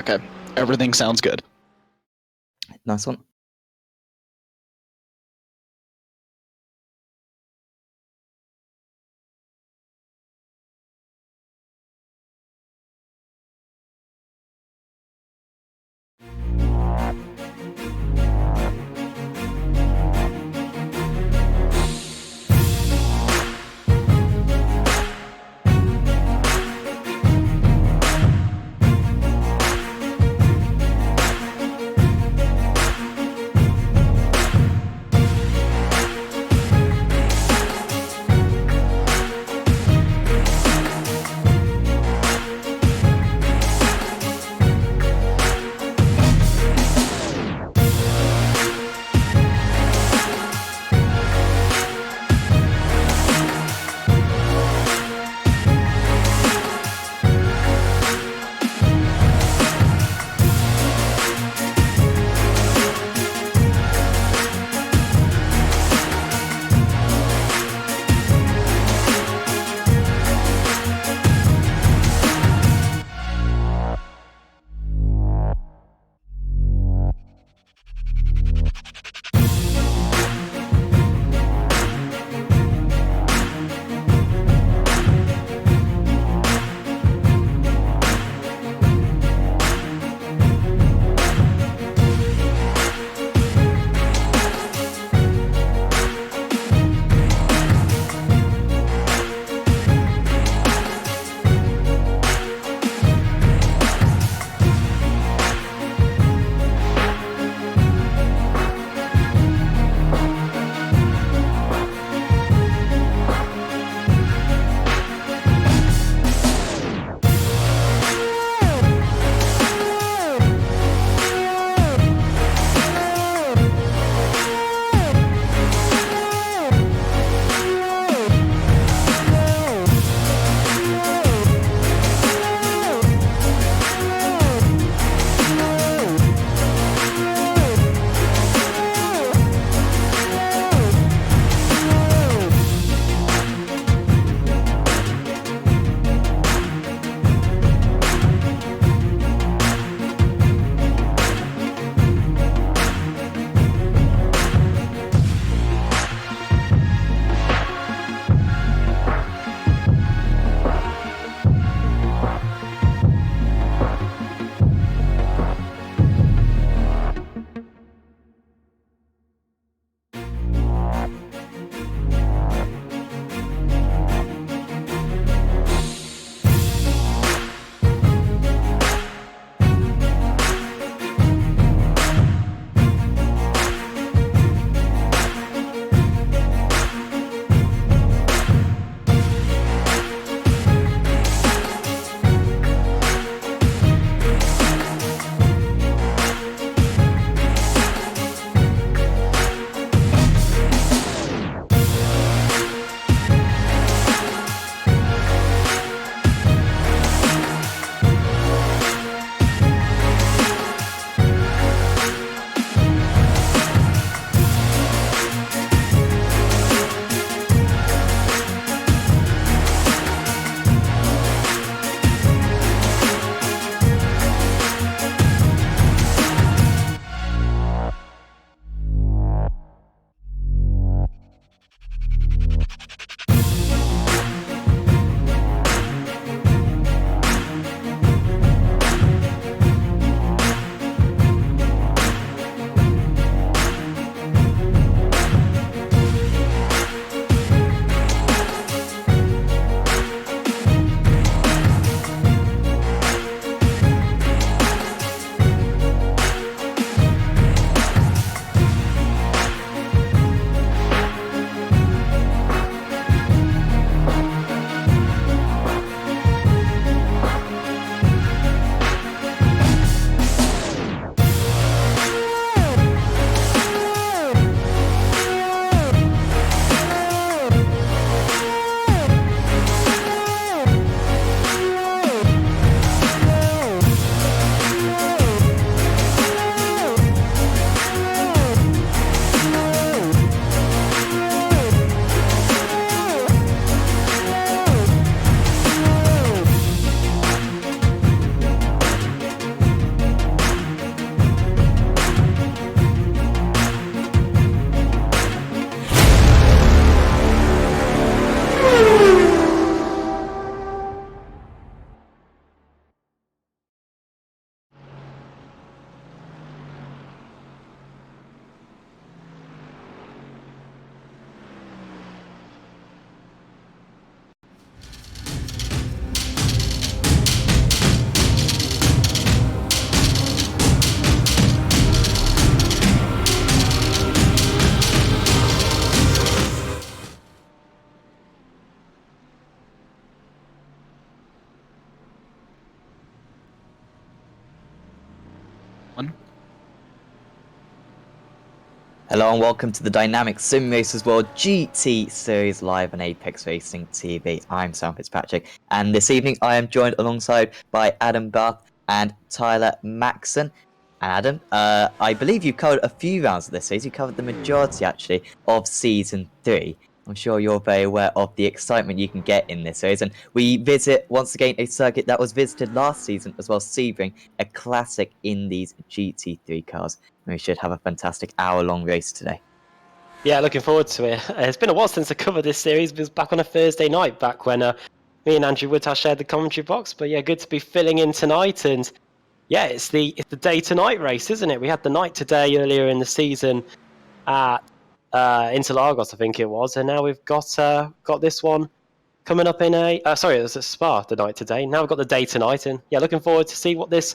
Okay, everything sounds good. Nice one. Hello and welcome to the DynamiXX Simracersworld GT Series live on Apex Racing TV. I'm Sam Fitzpatrick, and this evening I am joined alongside by Adam Bath and Tyler Maxson. And Adam, I believe you covered a few rounds of this series. You covered the majority, actually, of Season 3. I'm sure you're very aware of the excitement you can get in this series. And we visit, once again, a circuit that was visited last season as well, Sebring, a classic in these GT3 cars. We should have a fantastic hour-long race today. Yeah, looking forward to it. It's been a while since I covered this series. It was back on a Thursday night, back when me and Andrew Woodhouse shared the commentary box. But yeah, good to be filling in tonight. And yeah, it's the day to night race, isn't it? We had the night today earlier in the season at Interlagos, I think it was, and now we've got this one coming up in it was at Spa the night today. Now we've got the day tonight, and yeah, looking forward to see what this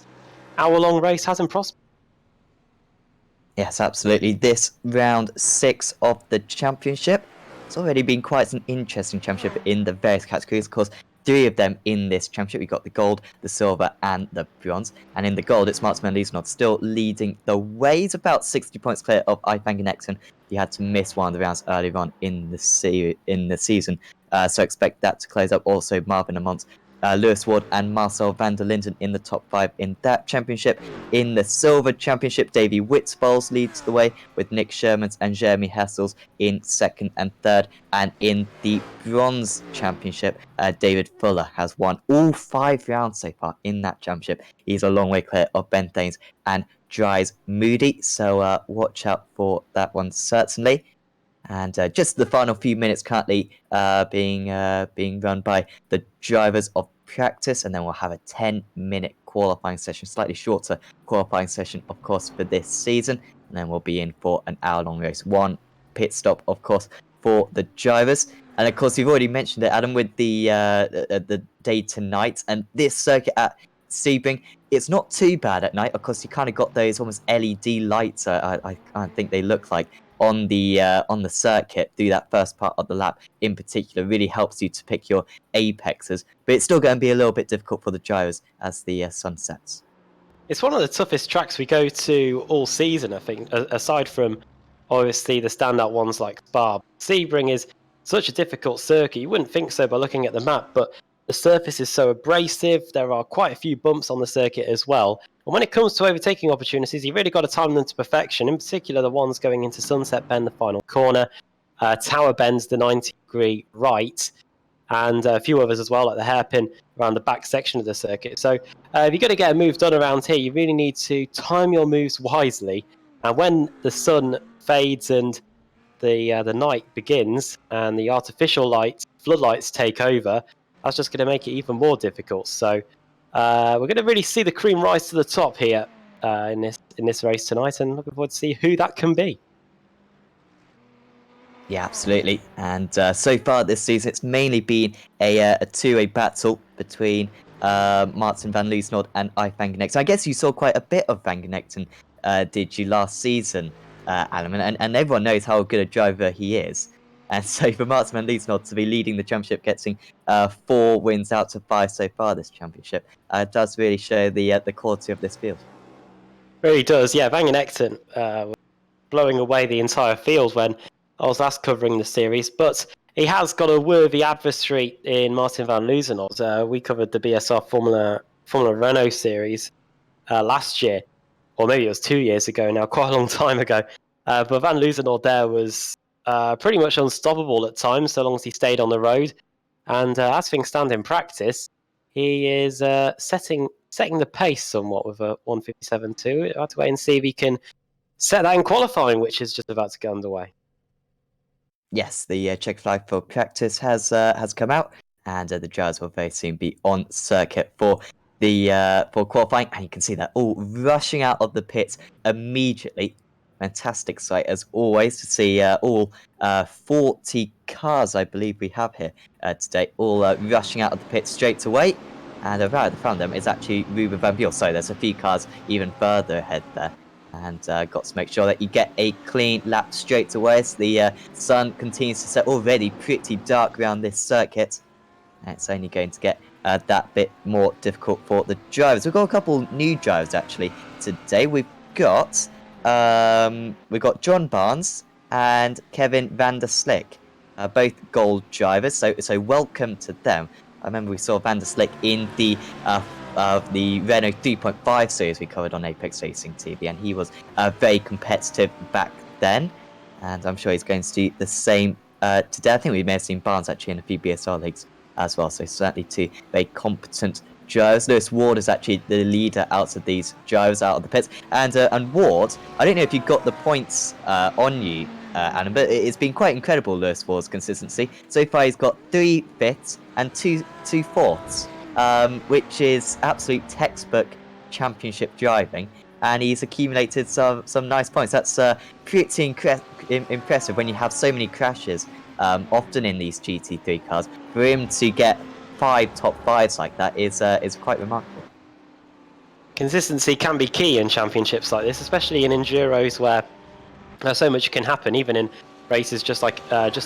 hour-long race has in prospect. Yes, absolutely. This round 6 of the championship. It's already been quite an interesting championship in the various categories. Of course, 3 of them in this championship. We've got the gold, the silver, and the bronze. And in the gold, it's Martin van Liesnold still leading the way. He's about 60 points clear of Nexon. He had to miss one of the rounds earlier on in the season. So expect that to close up. Also, Marvin Amont, Lewis Ward and Marcel van der Linden in the top 5 in that championship. In the silver championship, Davey Witzbowls leads the way with Nick Shermans and Jeremy Hessels in 2nd and 3rd. And in the bronze championship, David Fuller has won all 5 rounds so far in that championship. He's a long way clear of Ben Thanes and Dries Moody, so watch out for that one certainly. And just the final few minutes currently being run by the drivers of practice, and then we'll have a 10-minute qualifying session, slightly shorter qualifying session, of course, for this season, and then we'll be in for an hour-long race. 1 pit stop, of course, for the drivers. And of course, you've already mentioned it, Adam, with the day to night, and this circuit at Sebring, it's not too bad at night. Of course, you kind of got those almost LED lights. I think they look like on the circuit through that first part of the lap in particular. Really helps you to pick your apexes, but it's still going to be a little bit difficult for the drivers as the sun sets. It's one of the toughest tracks we go to all season, I think, aside from obviously the standout ones like Spa. Sebring is such a difficult circuit. You wouldn't think so by looking at the map, but the surface is so abrasive. There are quite a few bumps on the circuit as well. And when it comes to overtaking opportunities, you've really got to time them to perfection, in particular the ones going into Sunset Bend, the final corner, Tower Bends, the 90-degree right, and a few others as well, like the hairpin around the back section of the circuit. So if you're going to get a move done around here, you really need to time your moves wisely. And when the sun fades and the night begins and the artificial lights, floodlights take over, that's just going to make it even more difficult. So we're going to really see the cream rise to the top here in this race tonight, and looking forward to see who that can be. Yeah, absolutely. And so far this season, it's mainly been a two-way battle between Martin van Liesnold and Van Genexten. I guess you saw quite a bit of Van Genexten, did you, last season, Alan? And everyone knows how good a driver he is. And so for Martin van Liesnold to be leading the championship, getting 4 wins out of 5 so far this championship, does really show the quality of this field. Really does, yeah. Van Genexten was blowing away the entire field when I was last covering the series, but he has got a worthy adversary in Martin van Liesnold. We covered the BSR Formula Renault series last year, or maybe it was 2 years ago now, quite a long time ago. But Van Liesnold there was pretty much unstoppable at times, so long as he stayed on the road. And as things stand in practice, he is setting the pace somewhat with a 157.2. We'll have to wait and see if he can set that in qualifying, which is just about to get underway. Yes, the check flag for practice has come out, and the drivers will very soon be on circuit for qualifying. And you can see that all rushing out of the pits immediately. Fantastic sight as always to see all 40 cars, I believe we have here today, all rushing out of the pits straight away. And right at the front of them is actually Ruben van Buel. So there's a few cars even further ahead there. And got to make sure that you get a clean lap straight away as the sun continues to set, already pretty dark around this circuit. And it's only going to get that bit more difficult for the drivers. We've got a couple new drivers actually today. We've got John Barnes and Kevin van der Slick, both gold drivers. So welcome to them. I remember we saw van der Slick in the Renault 3.5 series we covered on Apex Racing TV, and he was very competitive back then. And I'm sure he's going to do the same today. I think we may have seen Barnes actually in a few BSR leagues as well. So certainly two very competent drivers. Lewis Ward is actually the leader out of these drivers out of the pits. And Ward, I don't know if you got the points on you, Adam, but it's been quite incredible, Lewis Ward's consistency. So far he's got 3 fifths and two fourths, which is absolute textbook championship driving. And he's accumulated some nice points. That's pretty impressive when you have so many crashes, often in these GT3 cars. For him to get 5 top 5s like that is quite remarkable. Consistency can be key in championships like this, especially in enduros where so much can happen, even in races just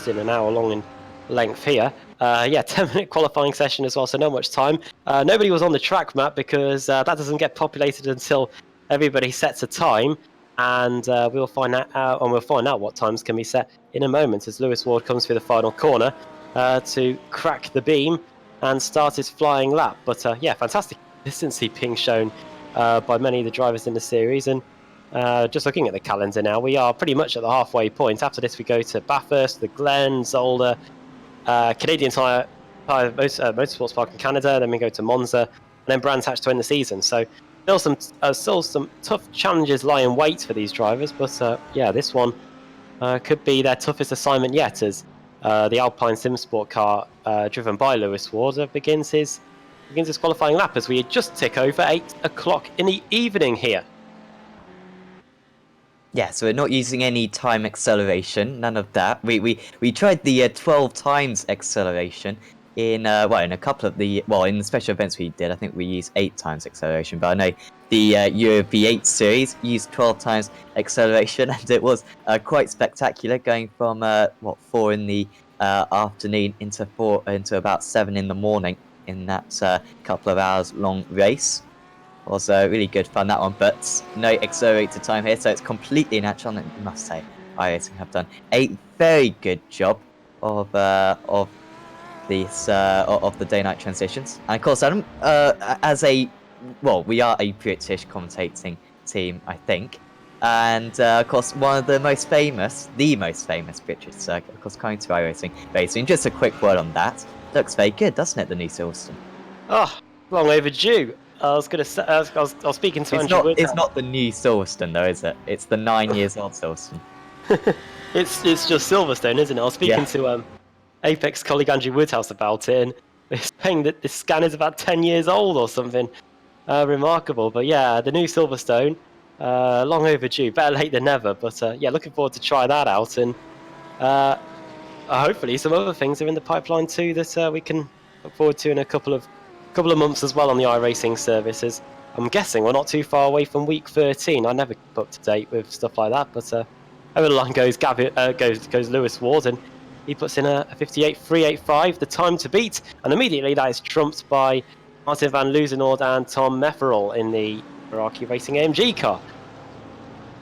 in an hour long in length here. 10-minute qualifying session as well, so not much time. Nobody was on the track map because that doesn't get populated until everybody sets a time, and we'll find out what times can be set in a moment as Lewis Ward comes through the final corner to crack the beam and start his flying lap. But fantastic consistency being shown by many of the drivers in the series. And just looking at the calendar now, we are pretty much at the halfway point. After this, we go to Bathurst, the Glen, Zolder, Canadian Tire Motorsports Park in Canada. Then we go to Monza, and then Brands Hatch to end the season. So still some tough challenges lie in wait for these drivers. But this one could be their toughest assignment yet, as the Alpine Sim Sport car driven by Lewis Ward begins his qualifying lap as we just tick over 8 o'clock in the evening here. Yeah, so we're not using any time acceleration, none of that. We tried the 12 times acceleration in a couple of the in the special events we did. I think we used 8 times acceleration, but I know the Euro V8 series used 12 times acceleration, and it was quite spectacular, going from 4 in the afternoon into about 7 in the morning in that couple of hours long race. Was really good fun, that one, but no accelerated time here, so it's completely natural. And I must say, iRacing have done a very good job of the day night transitions. And of course, Adam, we are a British commentating team, I think, and of course one of the most famous British circuit, of course, coming to iRacing very soon. Just a quick word on that. Looks very good, doesn't it, the new Silverstone? Oh, long overdue. I was going to say, I was speaking to Andrew Woodhouse. It's not the new Silverstone, though, is it? It's the 9 years old Silverstone. It's just Silverstone, isn't it? I was speaking to Apex colleague Andrew Woodhouse about it, and they're saying that this scan is about 10 years old or something. Remarkable. But yeah, the new Silverstone, long overdue. Better late than never. But looking forward to try that out. And hopefully some other things are in the pipeline too that we can look forward to in a couple of months as well on the iRacing services. I'm guessing we're not too far away from week 13. I never keep up to date with stuff like that, but over the line goes Lewis Ward, and he puts in a 58.385, the time to beat, and immediately that is trumped by Martin van Luzenoord and Tom Mefferel in the Meraki Racing AMG car.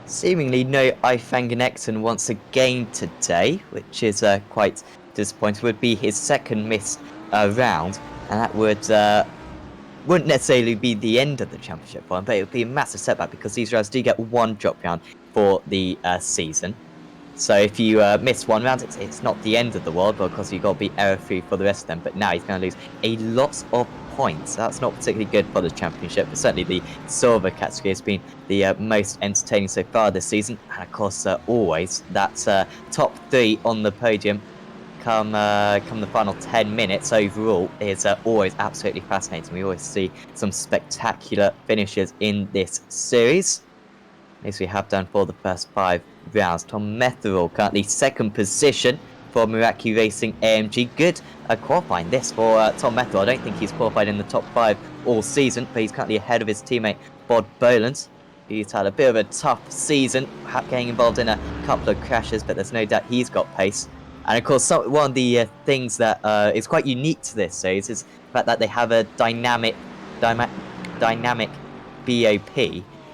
Seemingly no Ifanganexen once again today, which is quite disappointing. Would be his second missed round. And that wouldn't necessarily be the end of the championship one, but it would be a massive setback because these drivers do get 1 drop round for the season. So if you miss 1 round, it's not the end of the world, but of course you've got to be error-free for the rest of them. But now he's going to lose a lot of points. That's not particularly good for the championship, but certainly the silver category has been the most entertaining so far this season. And of course, always that top 3 on the podium come the final 10 minutes overall is always absolutely fascinating. We always see some spectacular finishes in this series, as we have done for the first 5 rounds. Tom Mefferel currently 2nd position for Meraki Racing AMG. Good qualifying this for Tom Mefferel. I don't think he's qualified in the top 5 all season, but he's currently ahead of his teammate Bod Boland. He's had a bit of a tough season, getting involved in a couple of crashes, but there's no doubt he's got pace. And of course, one of the things that is quite unique to this series is the fact that they have a dynamic BOP.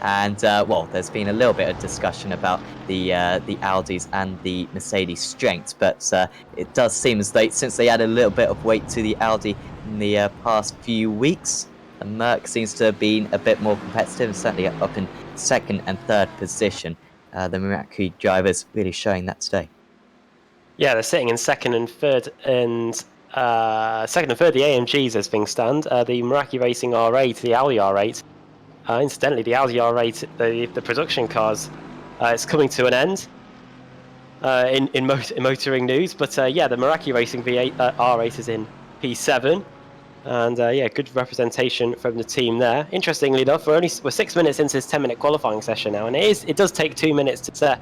And well, there's been a little bit of discussion about the Audis and the Mercedes strengths, but it does seem as though since they added a little bit of weight to the Audi in the past few weeks, the Merc seems to have been a bit more competitive, and certainly up in second and third position. The Mercury drivers really showing that today. Yeah, they're sitting in second and third, the AMGs as things stand. The Meraki Racing R8, the Audi R8. Incidentally, the Audi R8, the production cars, it's coming to an end in motoring news. But yeah, the Meraki Racing R8 is in P7. And yeah, good representation from the team there. Interestingly enough, we're 6 minutes into this 10-minute qualifying session now, and it does take 2 minutes to set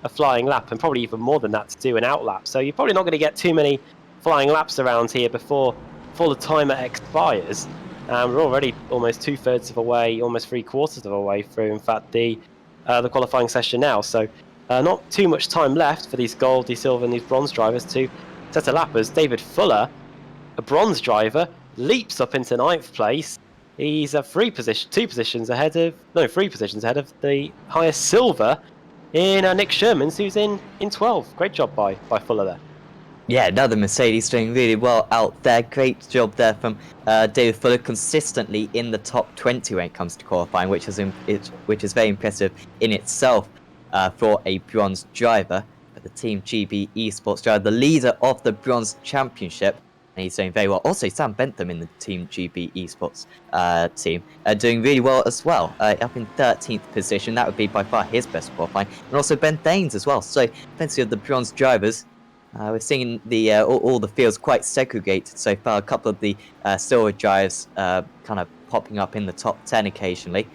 a flying lap, and probably even more than that to do an out lap. So you're probably not going to get too many flying laps around here before the timer expires. We're already almost 2/3 of the way, almost 3/4 of the way through, in fact, the qualifying session now. So not too much time left for these gold, these silver, and these bronze drivers to set a lap. As David Fuller, a bronze driver, leaps up into 9th place. He's 3 positions ahead of the highest silver in Nick Sherman's, who's in 12th. Great job by Fuller there. Yeah, another Mercedes doing really well out there. Great job there from David Fuller, consistently in the top 20 when it comes to qualifying, which is very impressive in itself for a bronze driver. But the Team GB Esports driver, the leader of the bronze championship, and he's doing very well. Also, Sam Bentham in the Team GB Esports team, doing really well as well, up in 13th position. That would be by far his best qualifying. And also Ben Thanes as well. So plenty of the bronze drivers. We're seeing the all the fields quite segregated so far. A couple of the silver drivers kind of popping up in the top 10 occasionally.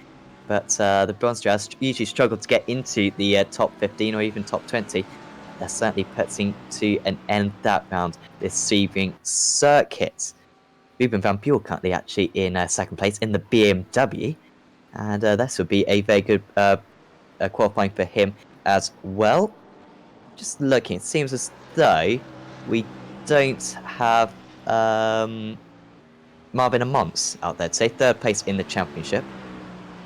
But the bronze drivers usually struggle to get into the top 15 or even top 20. They're certainly putting to an end that round, this Sebring circuit. Ruben Van Buell currently actually in second place in the BMW. And this would be a very good qualifying for him as well. Just looking, it seems as though we don't have Marvin and Mons out there today. 3rd place in the championship.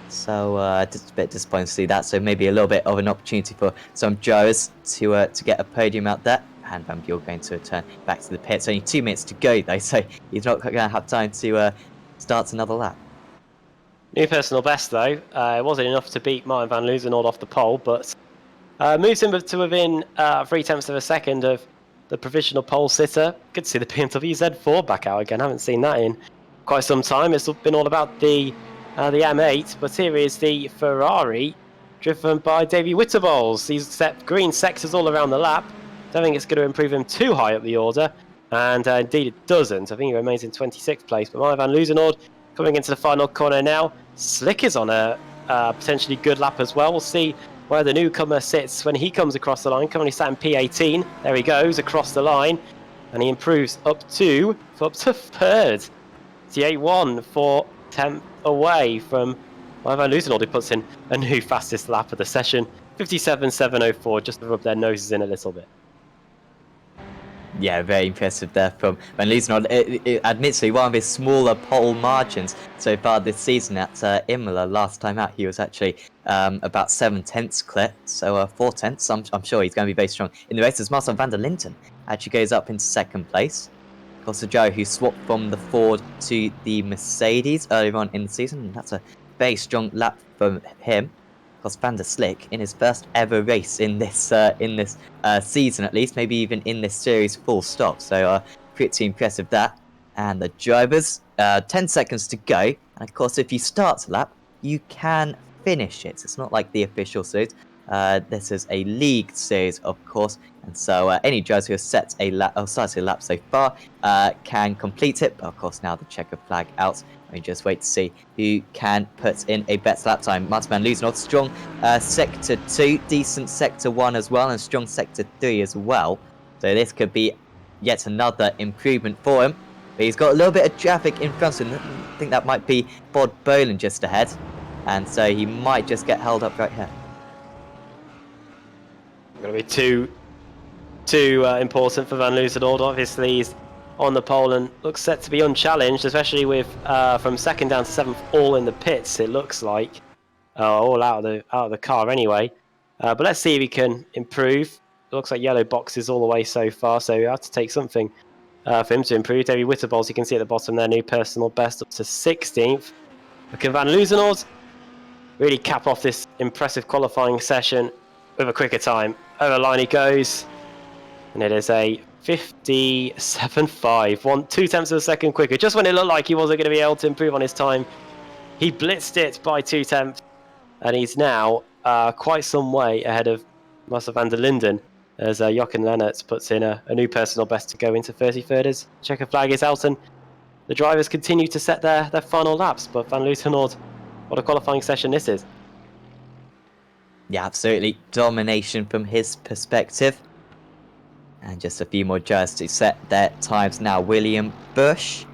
So just a bit disappointed to see that. So maybe a little bit of an opportunity for some drivers to get a podium out there. And Van Buell going to return back to the pits. Only 2 minutes to go though, so he's not going to have time to start another lap. New personal best though. It wasn't enough to beat Martin van Loozenholt off the pole, but moves him to within 0.3 of a second of the provisional pole sitter. Good to see the BMW Z4 back out again. Haven't seen that in quite some time. It's been all about the M8, but here is the Ferrari driven by Davey Witterbols. He's set green sectors all around the lap. Don't think it's going to improve him too high up the order, and indeed it doesn't. I think he remains in 26th place, but Martin van Loozenholt coming into the final corner now. Slick is on a potentially good lap as well. We'll see where the newcomer sits when he comes across the line. Currently sat in P18. There he goes across the line, and he improves up to 3rd. T81 for 10th away from Van Loozenholt, who puts in a new fastest lap of the session. 57.704, just to rub their noses in a little bit. Yeah, very impressive there from Van Loozenholt. Admittedly, one of his smaller pole margins so far this season at Imola. Last time out, he was actually about 7/10 clear, so 4/10. I'm sure he's going to be very strong in the races. Marcel van der Linden actually goes up into 2nd place. Of course, Joe, who swapped from the Ford to the Mercedes earlier on in the season, and that's a very strong lap from him. Of course, Van der Slick in his first ever race in this season, at least, maybe even in this series, full stop. So pretty impressive that. And the drivers, 10 seconds to go. And of course, if you start a lap, you can finish it. It's not like the official series. This is a league series, of course, and so any drivers who have set a lap or started a lap so far can complete it. But of course, now the checker flag out, we just wait to see who can put in a better lap time. Martin van Loozenholt, strong sector 2, decent sector 1 as well, and strong sector 3 as well. So this could be yet another improvement for him. But he's got a little bit of traffic in front of him. I think that might be Bod Boland just ahead, and so he might just get held up right here. Going to be two too important for Van Loozenord. Obviously, he's on the pole and looks set to be unchallenged, especially with from second down to seventh all in the pits. It looks like all out of the car anyway. But let's see if he can improve. It looks like yellow boxes all the way so far, so you have to take something for him to improve. David Witterballs, you can see at the bottom there, new personal best up to 16th. But can Van Loozenord really cap off this impressive qualifying session with a quicker time? Over the line he goes, and it is a 57.5, 2 tenths of a second quicker. Just when it looked like he wasn't going to be able to improve on his time, he blitzed it by 2 tenths, and he's now quite some way ahead of Marcel van der Linden as Jochen Lennartz puts in a new personal best to go into 33rd as checker flag is out, and the drivers continue to set their final laps. But Van Loozenord, what a qualifying session this is. Yeah, absolutely. Domination from his perspective. And just a few more drivers to set their times now. William Bush,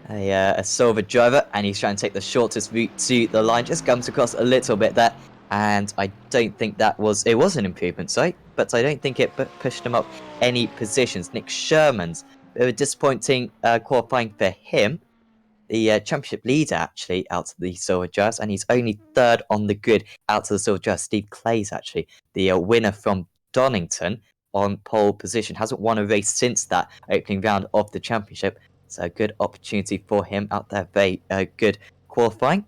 a silver driver, and he's trying to take the shortest route to the line. Just comes across a little bit there, and I don't think it was an improvement, sorry, but I don't think it pushed him up any positions. Nick Sherman's a bit of a disappointing qualifying for him. The championship leader actually out of the silver drivers, and he's only third on the grid out of the silver drivers. Steve Clay's actually the winner from Donington on pole position. Hasn't won a race since that opening round of the championship. So a good opportunity for him out there. Very good qualifying.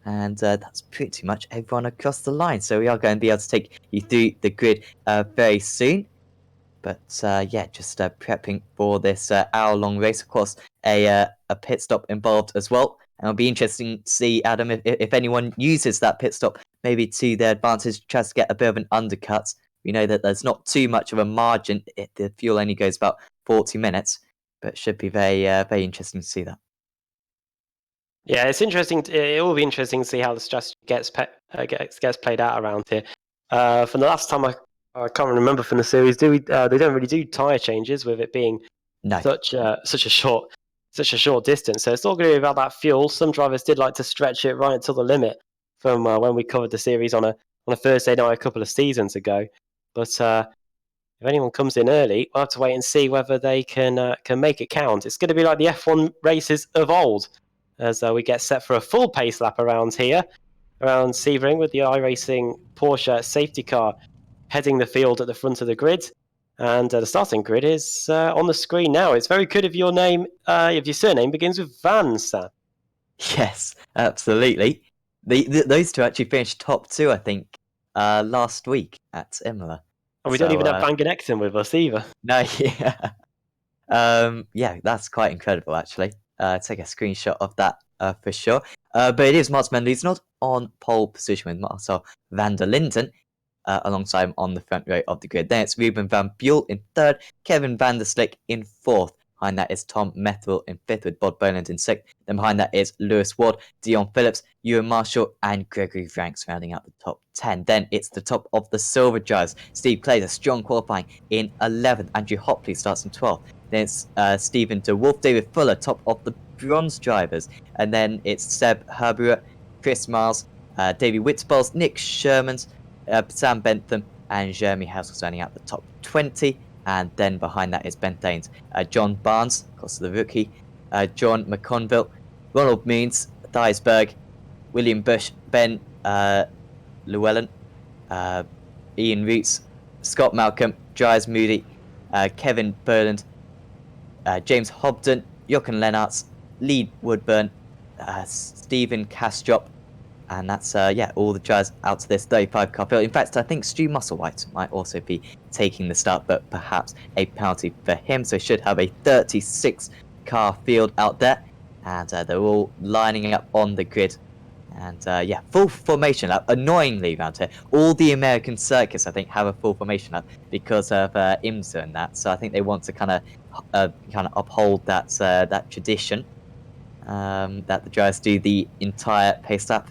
And that's pretty much everyone across the line. So we are going to be able to take you through the grid very soon. But yeah, just prepping for this hour-long race. Of course, a pit stop involved as well. And it'll be interesting to see, Adam, if anyone uses that pit stop maybe to their advantage, tries to get a bit of an undercut. We know that there's not too much of a margin. The fuel only goes about 40 minutes, but it should be very interesting to see that. Yeah, it's interesting. It will be interesting to see how the strategy gets played out around here. From the last time I can't remember from the series, they don't really do tyre changes with it being such a short distance. So it's all going to be about that fuel. Some drivers did like to stretch it right until the limit from when we covered the series on a Thursday night a couple of seasons ago. But if anyone comes in early, we'll have to wait and see whether they can make it count. It's going to be like the F1 races of old, as we get set for a full pace lap around here, around Sebring, with the iRacing Porsche safety car heading the field at the front of the grid. And the starting grid is on the screen now. It's very good if your surname begins with Van, Sam. Yes, absolutely. Those two actually finished top 2, I think, last week at Imola. And we don't even have Van Genekten with us either. No, yeah. Yeah, that's quite incredible, actually. Take a screenshot of that for sure. But it is Marcel van Loozenord on pole position with Marcel van der Linden alongside him on the front row of the grid. Then it's Ruben van Buell in third, Kevin van der Slick in fourth. Behind that is Tom Methville in fifth with Bod Boland in sixth. Then behind that is Lewis Ward, Dion Phillips, Ewan Marshall, and Gregory Franks rounding out the top 10. Then it's the top of the silver drivers. Steve Clays, a strong qualifying in 11th. Andrew Hopley starts in 12th. Then it's Stephen De Wolf, David Fuller, top of the bronze drivers. And then it's Seb Herbuer, Chris Miles, Davey Witzballs, Nick Shermans, Sam Bentham, and Jeremy House rounding out the top 20. And then behind that is Ben Thanes, John Barnes, of course the rookie, John McConville, Ronald Means, Theisberg, William Bush, Ben Llewellyn, Ian Roots, Scott Malcolm, Giles Moody, Kevin Burland, James Hobden, Jochen Lennartz, Lee Woodburn, Stephen Castrop, and that's all the drivers out to this 35 car field. In fact, I think Stu Musselwhite might also be taking the start, but perhaps a penalty for him. So should have a 36 car field out there, and they're all lining up on the grid. And full formation lap. Annoyingly, around here, all the American circuits I think have a full formation lap because of IMSA and that. So I think they want to kind of uphold that tradition that the drivers do the entire pace lap.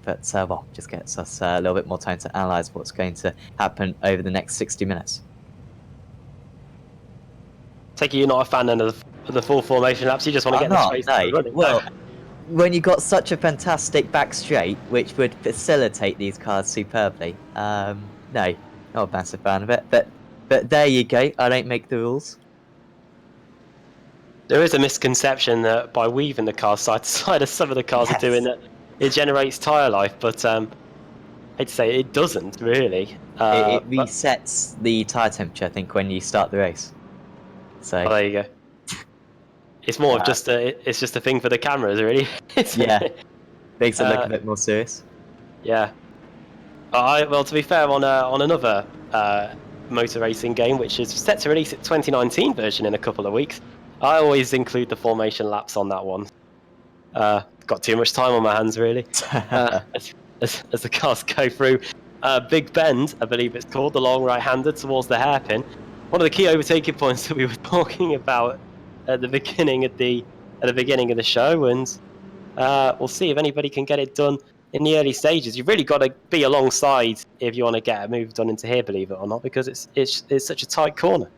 But just gets us a little bit more time to analyse what's going to happen over the next 60 minutes. Take it you're not a fan then of the full formation laps. You just want to get the space running. Well, when you got such a fantastic back straight, which would facilitate these cars superbly, no, not a massive fan of it. But But there you go. I don't make the rules. There is a misconception that by weaving the cars side to side, as some of the cars are doing, that it generates tyre life, but I'd say it doesn't really. It But resets the tyre temperature, I think, when you start the race. So there you go. It's more of just it's just a thing for the cameras, really. yeah, makes it look a Uh, bit more serious. Yeah. Well, to be fair, on another motor racing game, which is set to release its 2019 version in a couple of weeks, I always include the formation laps on that one. Got too much time on my hands, really. As the cars go through Big Bend, I believe it's called, the long right-hander towards the hairpin. One of the key overtaking points that we were talking about at the beginning of the show, and we'll see if anybody can get it done in the early stages. You've really got to be alongside if you want to get a move done into here, believe it or not, because it's such a tight corner.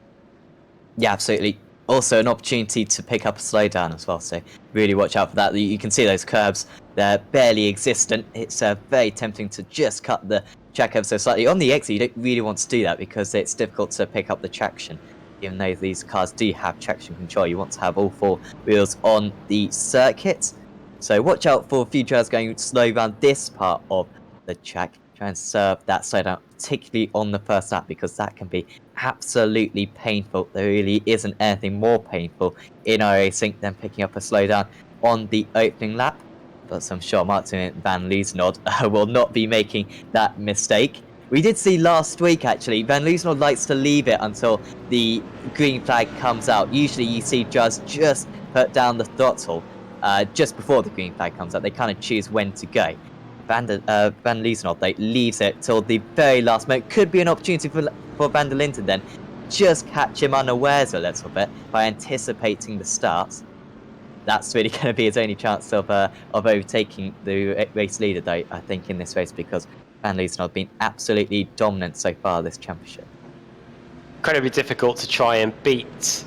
Yeah, absolutely. Also, an opportunity to pick up a slowdown as well, so really watch out for that. You can see those curves, they're barely existent. It's very tempting to just cut the track ever so slightly. On the exit, you don't really want to do that because it's difficult to pick up the traction. Even though these cars do have traction control, you want to have all four wheels on the circuit. So watch out for a few drivers going slow around this part of the track. Try and serve that slowdown, particularly on the first lap, because that can be absolutely painful. There really isn't anything more painful in racing than picking up a slowdown on the opening lap. But I'm sure Martin Van Loosenod will not be making that mistake. We did see last week, actually, Van Loosenod likes to leave it until the green flag comes out. Usually you see just put down the throttle just before the green flag comes out. They kind of choose when to go. Van Loosenod, they leaves it till the very last moment. Could be an opportunity for Van der Linden then. Just catch him unawares a little bit by anticipating the starts. That's really going to be his only chance of overtaking the race leader, though, I think, in this race, because Van Loosenod has been absolutely dominant so far this championship. Incredibly difficult to try and beat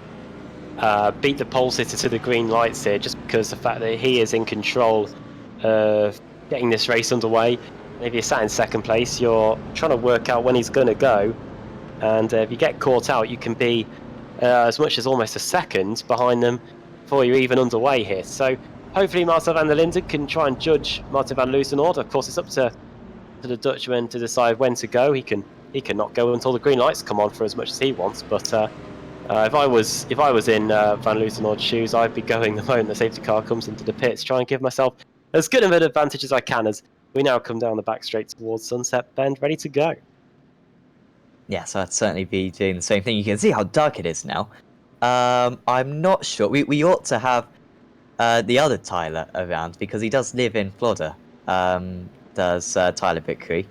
the pole sitter to the green lights here, just because the fact that he is in control of getting this race underway. If you're sat in second place, you're trying to work out when he's going to go, and if you get caught out, you can be as much as almost a second behind them before you're even underway here. So hopefully Martin van der Linden can try and judge Martin van Loosenord. Of course, it's up to the Dutchman to decide when to go. He can not go until the green lights come on for as much as he wants, but if I was in Van Loosenord's shoes, I'd be going the moment the safety car comes into the pits, try and give myself as good of an advantage as I can as we now come down the back straight towards Sunset Bend, ready to go. Yes, I'd certainly be doing the same thing. You can see how dark it is now. I'm not sure. We ought to have the other Tyler around, because he does live in Florida. Does Tyler Vickery.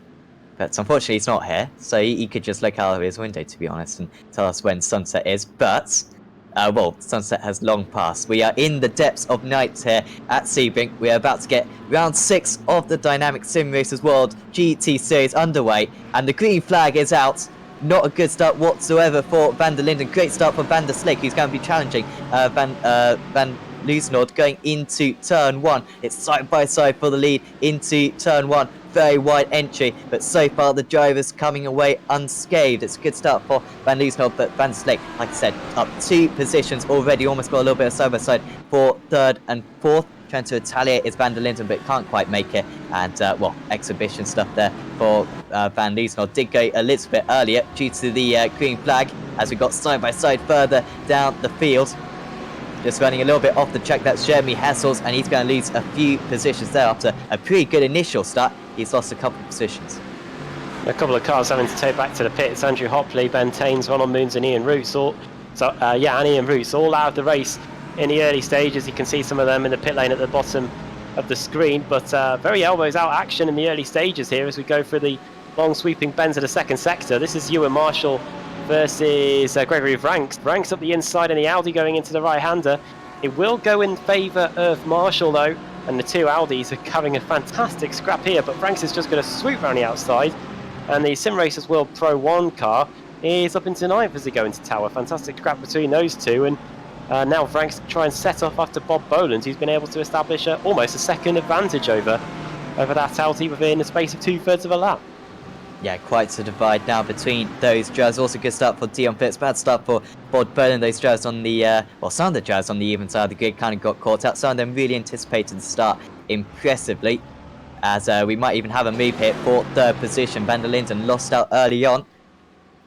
But unfortunately, he's not here, so he could just look out of his window, to be honest, and tell us when sunset is. But, well, sunset has long passed. We are in the depths of night here at Sebring. We are about to get round 6 of the DynamiXX Simracersworld GT Series underway, and the green flag is out. Not a good start whatsoever for Van der Linden. Great start for Van der Slik, who's going to be challenging Van Loosenord going into turn 1. It's side by side for the lead into turn 1. Very wide entry, but so far the driver's coming away unscathed. It's a good start for Van Loosenord, but Van der Slik, like I said, up 2 positions already. Almost got a little bit of side by side for 3rd and 4th. Trying to retaliate is Van der Linden, but can't quite make it. And, well, exhibition stuff there for Van Loosenord. Did go a little bit earlier due to the green flag, as we got side by side further down the field. Just running a little bit off the track, that's Jeremy Hessels, and he's going to lose a few positions there after a pretty good initial start. He's lost a couple of positions. A couple of cars having to take back to the pits. Andrew Hopley, Ben Taines, Ronald Moons and Ian Roots and Ian Roots all out of the race in the early stages. You can see some of them in the pit lane at the bottom of the screen, but very elbows out action in the early stages here as we go through the long sweeping bends of the second sector. This is Ewan Marshall versus Gregory Vranks. Vranks up the inside and the Audi going into the right-hander. It will go in favour of Marshall though, and the two Audis are having a fantastic scrap here, but Vranks is just going to swoop around the outside, and the Simracersworld Pro 1 car is up into 9th as they go into Tower. Fantastic scrap between those two, and now Vranks try and set off after Bob Boland, who's been able to establish almost a second advantage over that Audi within the space of 2/3 of a lap. Yeah, quite a divide now between those drivers. Also good start for Dion Fitz, bad start for Bod Burnham. Those drivers on the, well, some of the drivers on the even side of the grid kind of got caught out. Some of them really anticipated the start impressively, as we might even have a move here for third position. Van der Linden lost out early on.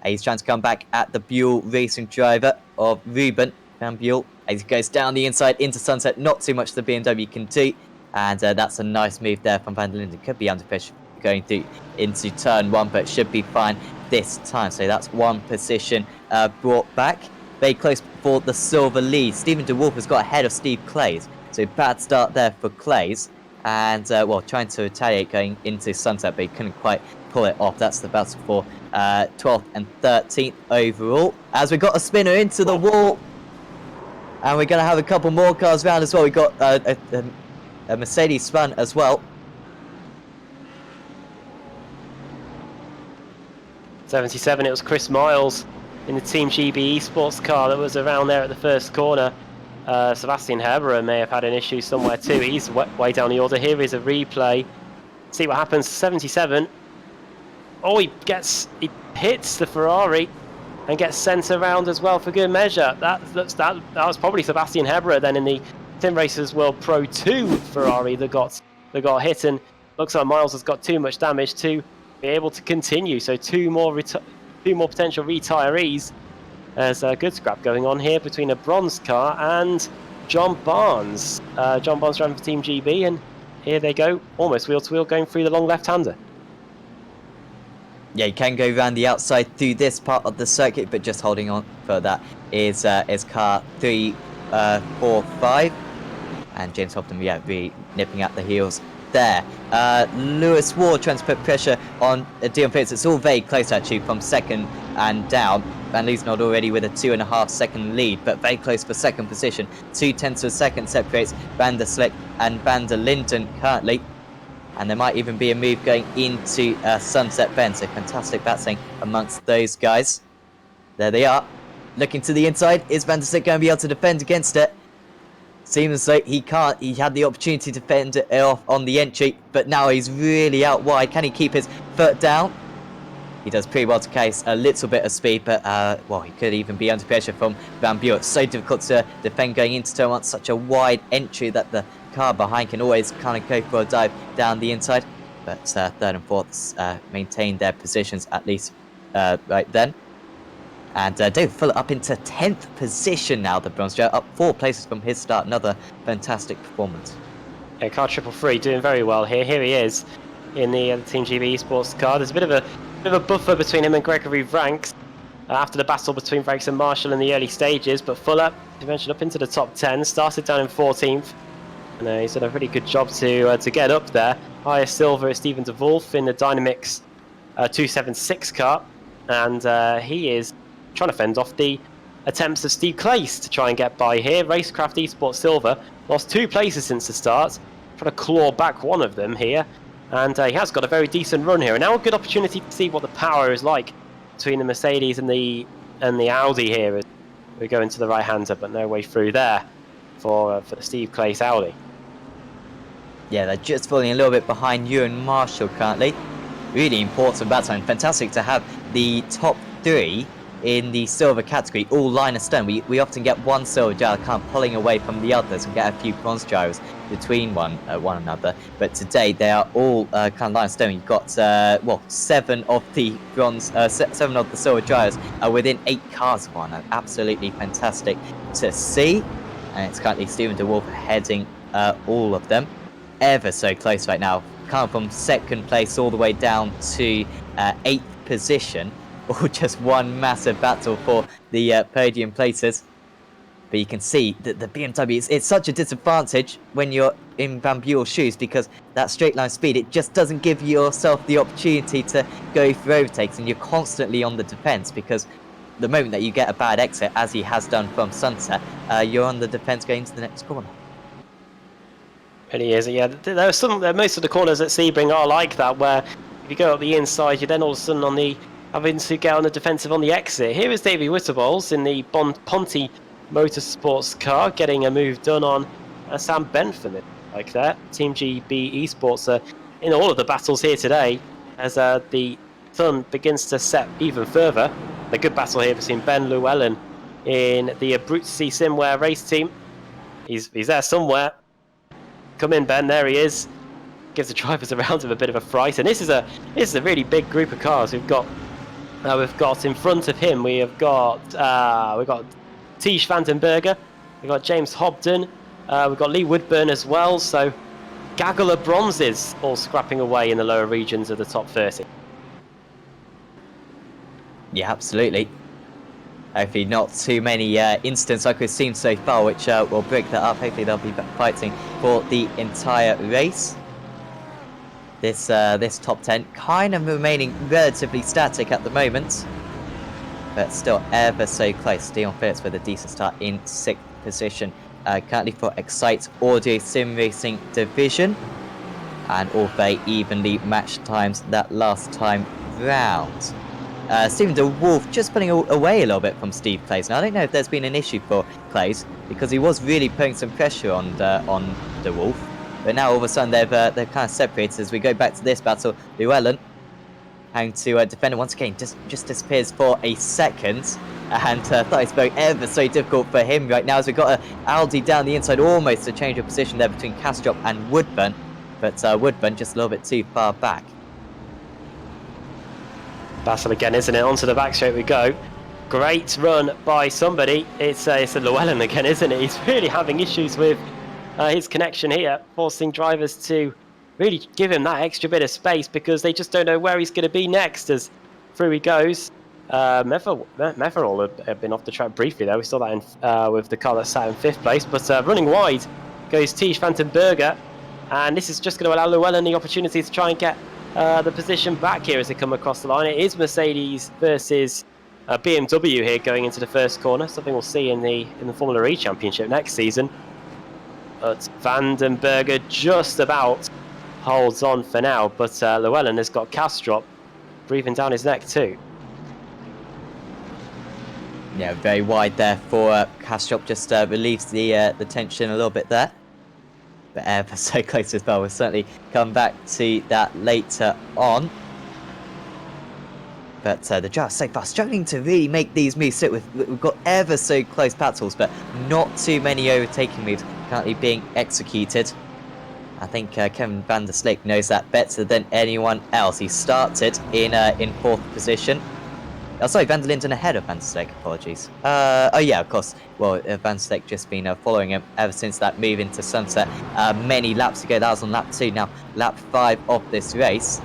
He's trying to come back at the Buell racing driver of Ruben van Buell. As he goes down the inside into Sunset, not too much the BMW can do. And that's a nice move there from Van der Linden. Could be under pressure going through into turn one, but should be fine this time. So that's one position brought back. Very close for the silver lead. Stephen DeWolf has got ahead of Steve Clays. So bad start there for Clays. And, well, trying to retaliate going into Sunset, but he couldn't quite pull it off. That's the battle for 12th and 13th overall. As we got a spinner into the wall. And we're going to have a couple more cars round as well. We got a Mercedes spun as well. 77, it was Chris Miles in the Team GB Esports car that was around there at the first corner. Sebastian Herberer may have had an issue somewhere too. He's way down the order. Here is a replay. See what happens. 77. Oh, he hits the Ferrari and gets sent around as well for good measure. That was probably Sebastian Herberer then in the Simracersworld Pro 2 Ferrari that got hit, and looks like Miles has got too much damage to be able to continue. So two more potential retirees. There's a good scrap going on here between a bronze car and John Barnes. John Barnes driving for Team GB, and here they go, almost wheel to wheel, going through the long left-hander. Yeah, you can go around the outside through this part of the circuit, but just holding on for that is car 3, 4, 5. And James Hopton, yeah, really nipping at the heels there. Lewis Ward trying to put pressure on Dion Fitz. It's all very close actually from second and down. Van Liesnold already with a 2.5 second lead, but very close for second position. 0.2 of a second separates Van der Slick and Van der Linden currently. And there might even be a move going into Sunset Bend. So fantastic battling amongst those guys. There they are. Looking to the inside. Is Van der Slick going to be able to defend against it? Seems like he can't. He had the opportunity to fend it off on the entry, but now he's really out wide. Can he keep his foot down? He does pretty well to case a little bit of speed, but well, he could even be under pressure from Van Buell. It's so difficult to defend going into turn one. Such a wide entry that the car behind can always kind of go for a dive down the inside. But third and fourth maintain their positions at least right then. And David Fuller up into 10th position now, the bronze driver, up 4 places from his start. Another fantastic performance. Yeah, car 333 doing very well here. Here he is in the Team GB Esports car. There's a bit of a buffer between him and Gregory Vranks after the battle between Vranks and Marshall in the early stages. But Fuller, as you mentioned, up into the top 10, started down in 14th. And he's done a pretty good job to get up there. Highest silver is Stephen DeWolf in the DynamiXX 276 car. And he is trying to fend off the attempts of Steve Clace to try and get by here. Racecraft Esports Silver lost 2 places since the start, trying to claw back one of them here, and he has got a very decent run here. And now a good opportunity to see what the power is like between the Mercedes and the Audi here as we go into the right-hander, but no way through there for the Steve Clace Audi. Yeah, they're just falling a little bit behind Ewan Marshall currently. Really important battle, and fantastic to have the top 3 in the silver category all line astern. We often get one silver driver kind of pulling away from the others and get a few bronze drivers between one another. But today they are all kind of line astern. You've got well, 7 of the bronze, 7 of the silver drivers are within 8 cars of one. Absolutely fantastic to see. And it's currently Stephen DeWolf heading all of them. Ever so close right now, kind of from second place all the way down to 8th position. Or just one massive battle for the podium places. But you can see that the BMW, it's such a disadvantage when you're in Van Buell's shoes, because that straight line speed, it just doesn't give yourself the opportunity to go through overtakes, and you're constantly on the defence, because the moment that you get a bad exit, as he has done from Sunset, you're on the defence going into the next corner. Really is, yeah. There are most of the corners at Sebring are like that, where if you go up the inside, you're then all of a sudden on the having to get on the defensive on the exit. Here is Davey Witterballs in the Ponty Motorsports car, getting a move done on Sam Bentham like that. Team GB Esports in all of the battles here today, as the sun begins to set even further. A good battle here between Ben Llewellyn in the Abruzzi Simware race team. He's there somewhere. Come in, Ben. There he is. Gives the drivers around him a bit of a fright. And this is a really big group of cars. We've got in front of him. We've got Tish Vandenberger. We've got James Hobden. We've got Lee Woodburn as well. So gaggle of bronzes all scrapping away in the lower regions of the top 30. Yeah, absolutely. Hopefully not too many incidents like we've seen so far, which will break that up. Hopefully they'll be fighting for the entire race. This top 10 kind of remaining relatively static at the moment, but still ever so close. Dion Phillips with a decent start in 6th position. Currently for Excite Audio Sim Racing Division, and all very evenly matched times that last time round. Stephen DeWolf just pulling away a little bit from Steve Clays. Now I don't know if there's been an issue for Clays, because he was really putting some pressure on DeWolf, but now all of a sudden they're kind of separated. As we go back to this battle, Llewellyn having to defend it once again, just disappears for a second. And thought it's very ever so difficult for him right now, as we've got Aldi down the inside, almost a change of position there between Castrop and Woodburn, but Woodburn just a little bit too far back. Battle again, isn't it? Onto the back straight we go. Great run by somebody. It's a Llewellyn again, isn't it? He's really having issues with his connection here, forcing drivers to really give him that extra bit of space, because they just don't know where he's going to be next. As through he goes. Meverall had been off the track briefly there. We saw that in, with the car that sat in 5th place. But running wide goes Tish Vandenberger. And this is just going to allow Llewellyn the opportunity to try and get the position back here as they come across the line. It is Mercedes versus BMW here going into the first corner. Something we'll see in the Formula E Championship next season. But Vandenberger just about holds on for now. But Llewellyn has got Castrop breathing down his neck too. Yeah, very wide there for Castrop, just relieves the tension a little bit there. But ever so close as well. We'll certainly come back to that later on. But the drivers so far struggling to really make these moves sit with. We've got ever so close battles, but not too many overtaking moves currently being executed. I think Kevin van der Slik knows that better than anyone else. He started in 4th position. Oh, sorry, Van der Linden ahead of Van der Slik, apologies. Oh yeah, of course. Well, Van der Slik just been following him ever since that move into Sunset many laps ago. That was on lap 2. Now, lap 5 of this race.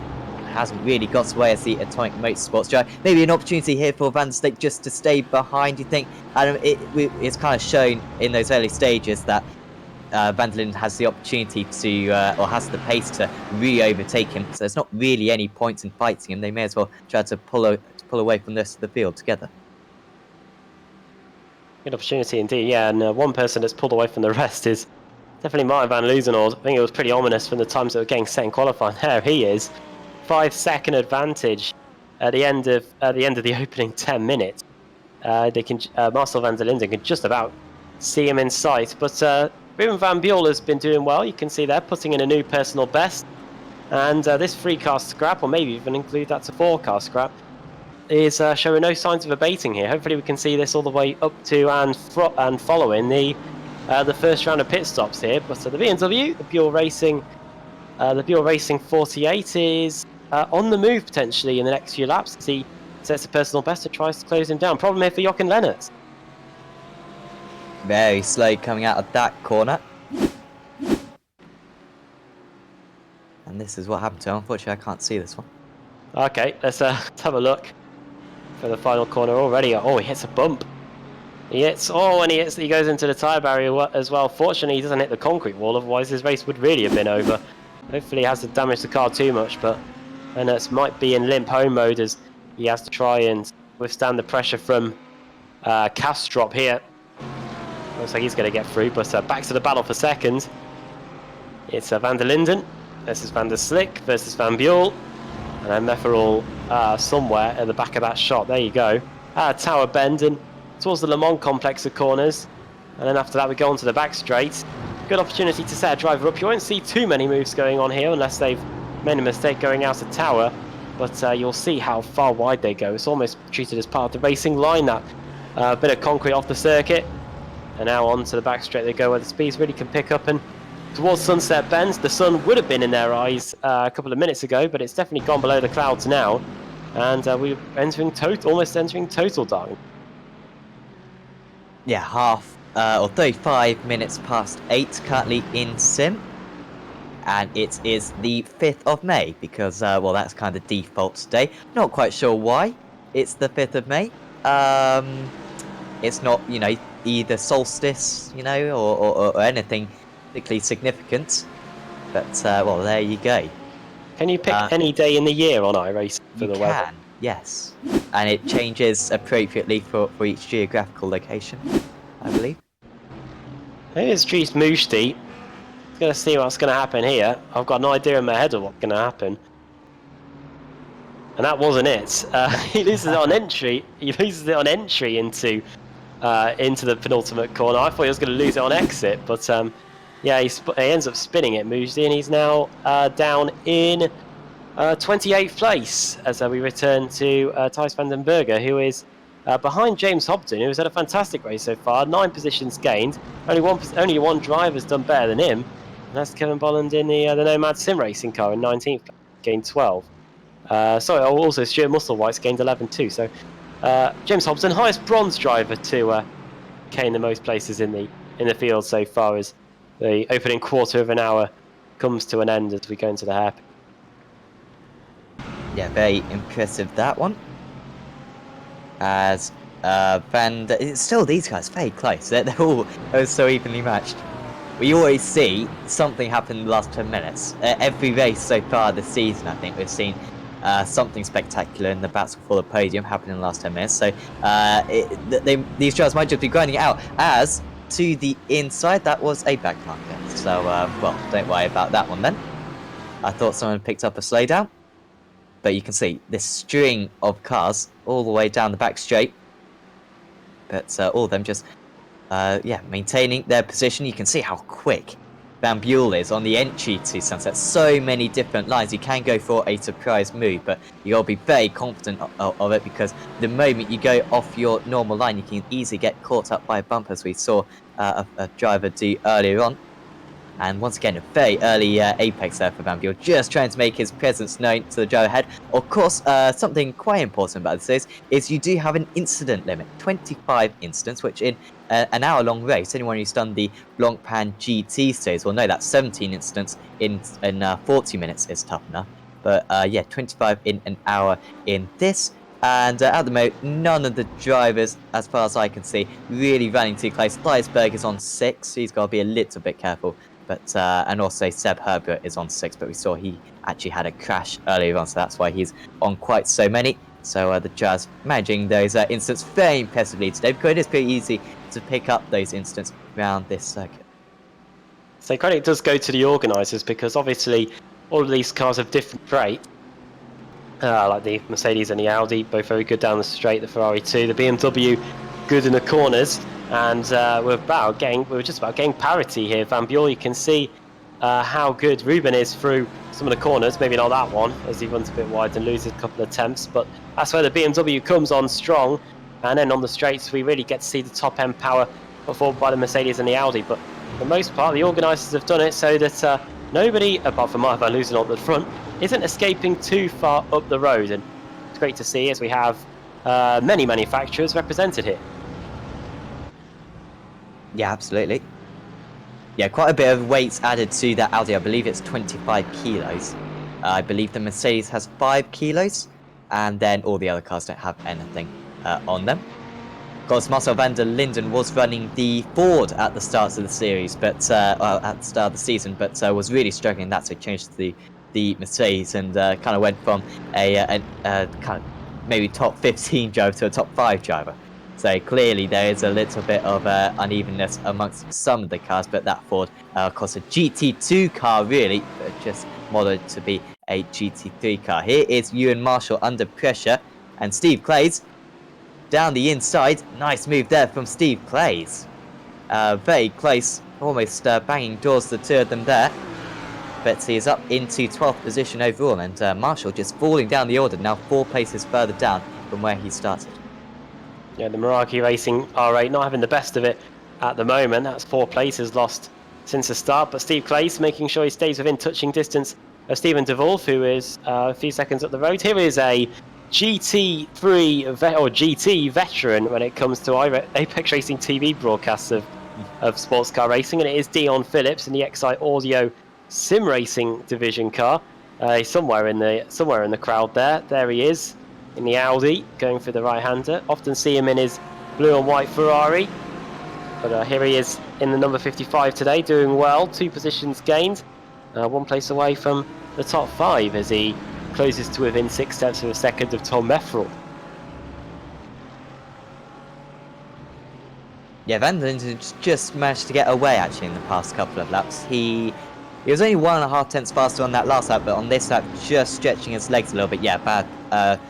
Hasn't really got away as the Atomic Motorsports driver. Maybe an opportunity here for Van der Slik just to stay behind, you think? It's kind of shown in those early stages that Van der Linden has the opportunity to, or has the pace to re-overtake him. So there's not really any point in fighting him. They may as well try to pull away from the rest of the field together. Good opportunity indeed, yeah. And one person that's pulled away from the rest is definitely Martin van Loozenhoorn. I think it was pretty ominous from the times that were getting set in qualifying. There he is, 5-second advantage at the end of the opening 10 minutes. Marcel van der Linden can just about see him in sight, but Ruben van Buell has been doing well. You can see there, putting in a new personal best, and this 3-car scrap, or maybe even include that to 4-car scrap, is showing no signs of abating here. Hopefully we can see this all the way up to and following the first round of pit stops here. But the BMW, the Buell Racing 48 is on the move potentially in the next few laps as he sets a personal best and tries to close him down. Problem here for Jochen Lennart. Very slow coming out of that corner. And this is what happened to him. Unfortunately, I can't see this one. Okay, let's have a look for the final corner already. Oh, he hits a bump. He goes into the tyre barrier as well. Fortunately, he doesn't hit the concrete wall, otherwise his race would really have been over. Hopefully he hasn't damaged the car too much, but Lennart might be in limp home mode as he has to try and withstand the pressure from Castrop here. Looks like he's going to get through, but back to the battle for second. It's Van der Linden versus Van der Slik versus Van Buell. And then Meverall somewhere at the back of that shot. There you go. Tower bend and towards the Le Mans complex of corners. And then after that we go onto the back straight. Good opportunity to set a driver up. You won't see too many moves going on here unless they've made a mistake going out of Tower. but you'll see how far wide they go. It's almost treated as part of the racing line, that bit of concrete off the circuit. And now on to the back straight they go, where the speeds really can pick up. And towards Sunset Bend, the sun would have been in their eyes a couple of minutes ago, but it's definitely gone below the clouds now. And we're almost entering total darkness. Yeah, half or 35 minutes past 8 currently in Sim. And it is the 5th of May because, well, that's kind of default day. Not quite sure why it's the 5th of May. It's not, either solstice, or anything particularly significant. But, well, there you go. Can you pick any day in the year on iRacing for the weather? You can, yes. And it changes appropriately for each geographical location, I believe. Here's Dries Moosty. Going to see what's going to happen here. I've got an idea in my head of what's going to happen. And that wasn't it. He loses it on entry. He loses it on entry into the penultimate corner. I thought he was going to lose it on exit, but yeah, he ends up spinning it, Moosey, and he's now down in 28th place as we return to Thijs van den Berger, who is behind James Hobden, who's had a fantastic race so far. 9 positions gained. Only one driver's done better than him, and that's Kevin Bolland in the Nomad Sim Racing car in 19th place, gained 12. Sorry, also Stuart Musselwhite's gained 11 too. So James Hobson, highest bronze driver to gain the most places in the field so far, as the opening quarter of an hour comes to an end as we go into the hairpin. Yeah, very impressive, that one. As it's still these guys very close. They're all so evenly matched. We always see something happen in the last 10 minutes. Every race so far this season, I think we've seen something spectacular in the battle for the podium happen in the last 10 minutes. So these drivers might just be grinding it out. As to the inside, that was a back marker. So, well, don't worry about that one then. I thought someone picked up a slowdown. But you can see this string of cars all the way down the back straight. But all of them just, yeah, maintaining their position. You can see how quick Van Buell is on the entry to Sunset. So many different lines. You can go for a surprise move, but you got to be very confident of it, because the moment you go off your normal line, you can easily get caught up by a bump, as we saw a driver do earlier on. And once again, a very early apex there for Van Buell, just trying to make his presence known to the driver ahead. Of course, something quite important about this is you do have an incident limit, 25 incidents, which in an hour-long race, anyone who's done the Blancpain GT series will know that 17 incidents in 40 minutes is tough enough. But yeah, 25 in an hour in this. And at the moment, none of the drivers, as far as I can see, really running too close. Thijsberg is on 6, so he's got to be a little bit careful. But and also Seb Herbert is on 6, but we saw he actually had a crash earlier on, so that's why he's on quite so many. So the Jazz managing those incidents very impressively today, because it is pretty easy to pick up those incidents around this circuit. So credit does go to the organisers, because obviously all of these cars have different traits. Like the Mercedes and the Audi, both very good down the straight. The Ferrari too. The BMW, good in the corners. And we're just about getting parity here. Van Buell, you can see how good Ruben is through some of the corners. Maybe not that one, as he runs a bit wide and loses a couple of attempts. But that's where the BMW comes on strong. And then on the straights, we really get to see the top end power put forward by the Mercedes and the Audi. But for the most part, the organisers have done it so that nobody, apart from Mark Van Loozen on the front, isn't escaping too far up the road. And it's great to see, as we have many manufacturers represented here. Yeah, absolutely. Yeah, quite a bit of weight added to that Audi. I believe it's 25 kilos. I believe the Mercedes has 5 kilos, and then all the other cars don't have anything on them. Of course, Marcel van der Linden was running the Ford at the start of the series, but at the start of the season, but was really struggling. That's so changed to the Mercedes, and kind of went from a kind of maybe top 15 driver to a top 5 driver. So clearly there is a little bit of unevenness amongst some of the cars, but that Ford, of course, a GT2 car really, but just modeled to be a GT3 car. Here is Ewan Marshall under pressure, and Steve Clays down the inside. Nice move there from Steve Clays. Very close, almost banging doors, the two of them there. but he is up into 12th position overall, and Marshall just falling down the order, now 4 places further down from where he started. Yeah, the Meraki Racing R8 not having the best of it at the moment. That's 4 places lost since the start, but Steve Clace making sure he stays within touching distance of Stephen DeWolf, who is a few seconds up the road. Here is a GT3 or GT veteran when it comes to Apex Racing TV broadcasts of sports car racing, and it is Dion Phillips in the XI Audio Sim Racing division car. He's somewhere in the crowd there. There he is in the Audi, going for the right-hander. Often see him in his blue and white Ferrari, but here he is in the number 55 today, doing well. 2 positions gained, 1 place away from the top 5 as he closes to within 6/10 of a second of Tom Meffrel. Yeah, Van Linden just managed to get away actually in the past couple of laps. He was only 1.5 tenths faster on that last lap, but on this lap just stretching his legs a little bit. Yeah, bad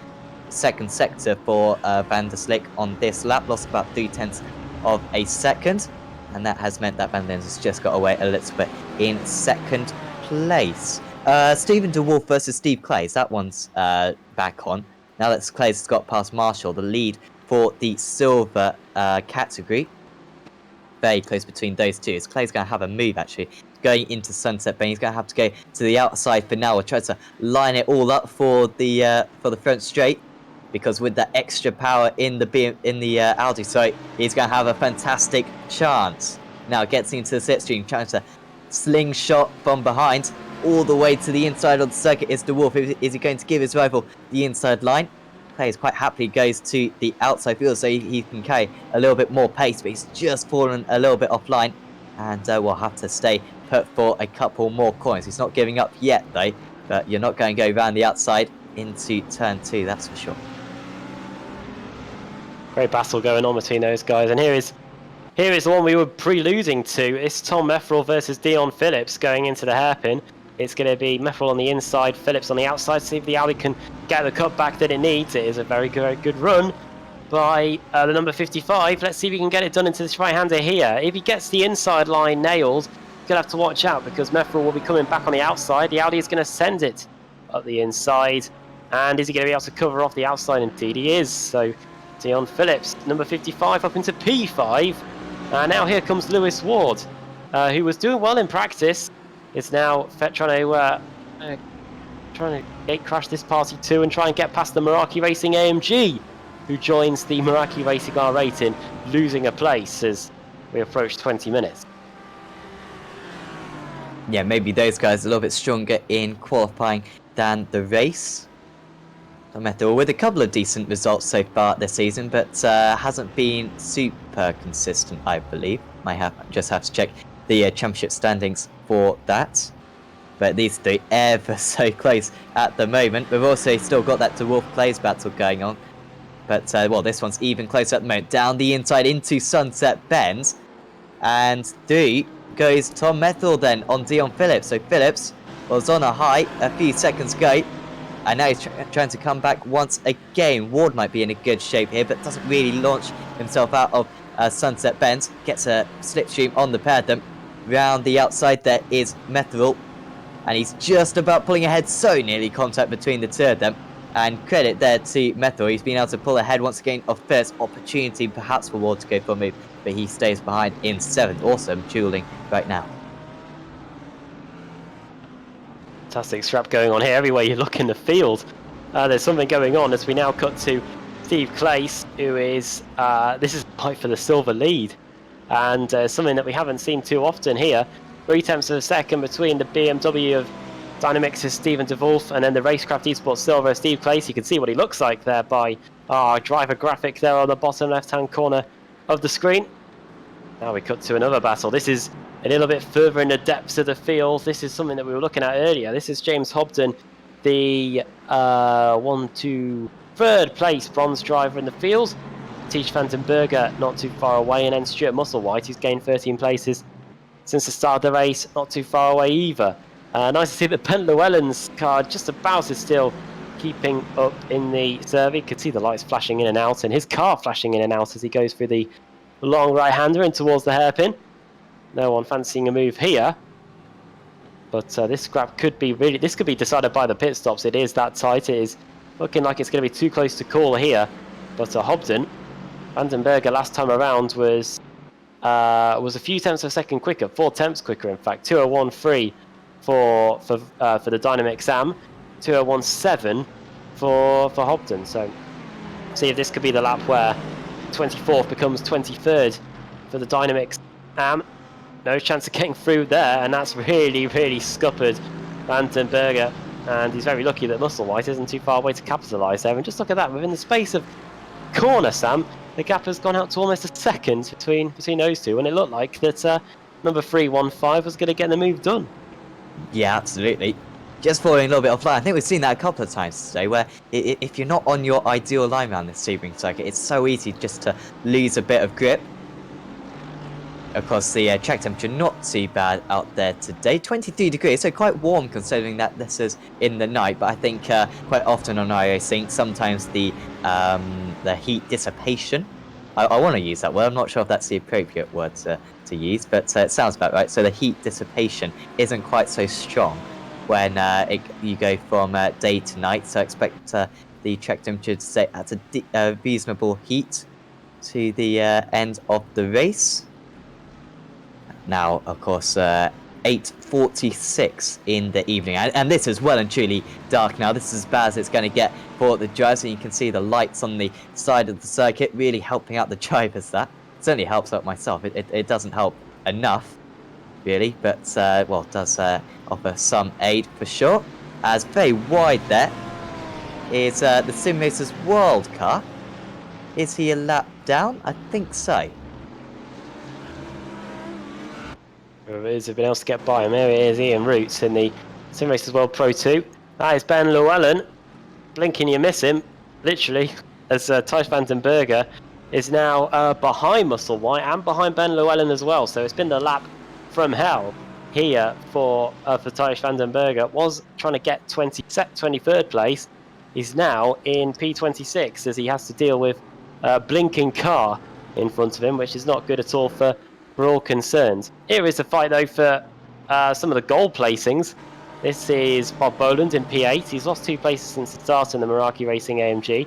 second sector for Van der Slik on this lap, lost about 3/10 of a second, and that has meant that Van Linden's just got away a little bit in second place. Stephen DeWolf versus Steve Clays, that one's back on. Now that Clays has got past Marshall, the lead for the silver category. Very close between those two. As Clay's going to have a move actually going into Sunset Bend. He's going to have to go to the outside for now. Or try to line it all up for the front straight, because with that extra power in the Audi, so he's going to have a fantastic chance. Now gets into the slipstream, trying to slingshot from behind all the way to the inside of the circuit. Is DeWolf. Is he going to give his rival the inside line? Clays quite happily goes to the outside field so he can carry a little bit more pace, but he's just fallen a little bit offline, and we'll have to stay put for a couple more corners. He's not giving up yet though, but you're not going to go around the outside into turn 2, that's for sure. Great battle going on between those guys, and here is the one we were preluding to. It's Tom Meffrel versus Dion Phillips going into the hairpin. It's going to be Meffrel on the inside, Phillips on the outside. See if the Audi can get the cut back that it needs. It is a very good run by the number 55. Let's see if he can get it done into this right-hander here. If he gets the inside line nailed, he's going to have to watch out, because Meffrel will be coming back on the outside. The Audi is going to send it up the inside. And is he going to be able to cover off the outside? Indeed he is. So Dion Phillips, number 55, up into P5. Now here comes Lewis Ward, who was doing well in practice. Is now trying to gate crash this party too and try and get past the Meraki Racing AMG, who joins the Meraki Racing R8 in losing a place as we approach 20 minutes. Yeah, maybe those guys are a little bit stronger in qualifying than the race. Metal with a couple of decent results so far this season, but hasn't been super consistent, I believe. Just have to check the championship standings for that. But these three ever so close at the moment. We've also still got that DeWolf Clays battle going on. But, well, this one's even closer at the moment. Down the inside into Sunset Bend. And through goes Tom Methel then on Dion Phillips. So Phillips was on a high a few seconds ago. And now he's trying to come back once again. Ward might be in a good shape here, but doesn't really launch himself out of Sunset Bend. Gets a slipstream on the pair of them. Round the outside there is Metherall. And he's just about pulling ahead, so nearly contact between the two of them. And credit there to Metherall. He's been able to pull ahead once again of first opportunity, perhaps for Ward to go for a move. But he stays behind in 7th. Awesome dueling right now. Fantastic scrap going on here. Everywhere you look in the field, there's something going on as we now cut to Steve Clace, who is, this is fight for the silver lead. And something that we haven't seen too often here. 3/10 of a second between the BMW of DynamiX's Stephen DeWolf and then the Racecraft Esports Silver Steve Clace. You can see what he looks like there by our driver graphic there on the bottom left-hand corner of the screen. Now we cut to another battle. This is a little bit further in the depths of the field. This is something that we were looking at earlier. This is James Hobden, the 3rd place bronze driver in the field. Tiege Vandenberger not too far away, and then Stuart Musselwhite, who's gained 13 places since the start of the race, not too far away either. Nice to see that Ben Llewellyn's car just about is still keeping up in the survey. You could see the lights flashing in and out, and his car flashing in and out as he goes through the long right-hander in towards the hairpin. No one fancying a move here. But this scrap could be decided by the pit stops. It is that tight. It is looking like it's going to be too close to call here. But Hobden, Vandenberger last time around was a few tenths of a second quicker, 4 tenths quicker in fact. 2:01.3 for the DynamiXX Am, 2:01.7 for Hobden. So see if this could be the lap where 24th becomes 23rd for the DynamiXX Am. No chance of getting through there, and that's really, really scuppered Vandenberger. And he's very lucky that Musselwhite isn't too far away to capitalise there. And just look at that, within the space of corner, Sam, the gap has gone out to almost a second between those two, and it looked like that number 315 was going to get the move done. Yeah, absolutely. Just falling a little bit offline. I think we've seen that a couple of times today, where if you're not on your ideal line around this Sebring circuit, it's so easy just to lose a bit of grip. Of course, the track temperature not too bad out there today, 23 degrees, so quite warm considering that this is in the night. But I think quite often on iRacing, sometimes the heat dissipation, I want to use that word, I'm not sure if that's the appropriate word to use, but it sounds about right. So the heat dissipation isn't quite so strong when you go from day to night, so expect the track temperature to stay at a reasonable heat to the end of the race. Now, of course, 8:46 in the evening, and this is well and truly dark now. This is as bad as it's going to get for the drivers, and you can see the lights on the side of the circuit really helping out the drivers. That certainly helps out myself. It doesn't help enough, really, but well, it does offer some aid for sure. As very wide there is the Simracersworld car. Is he a lap down? I think so. Whoever it is, have been able to get by him. There it is, Ian Roots in the Simracersworld Pro 2. That is Ben Llewellyn. Blinking, you miss him, literally, as Thijs Vandenberger is now behind Musselwhite and behind Ben Llewellyn as well. So it's been the lap from hell here for Thijs Vandenberger. Was trying to get 23rd place. He's now in P26 as he has to deal with a blinking car in front of him, which is not good at all for all concerned. Here is the fight though for some of the goal placings. This is Bob Boland in P8. He's lost 2 places since the start in the Meraki Racing AMG.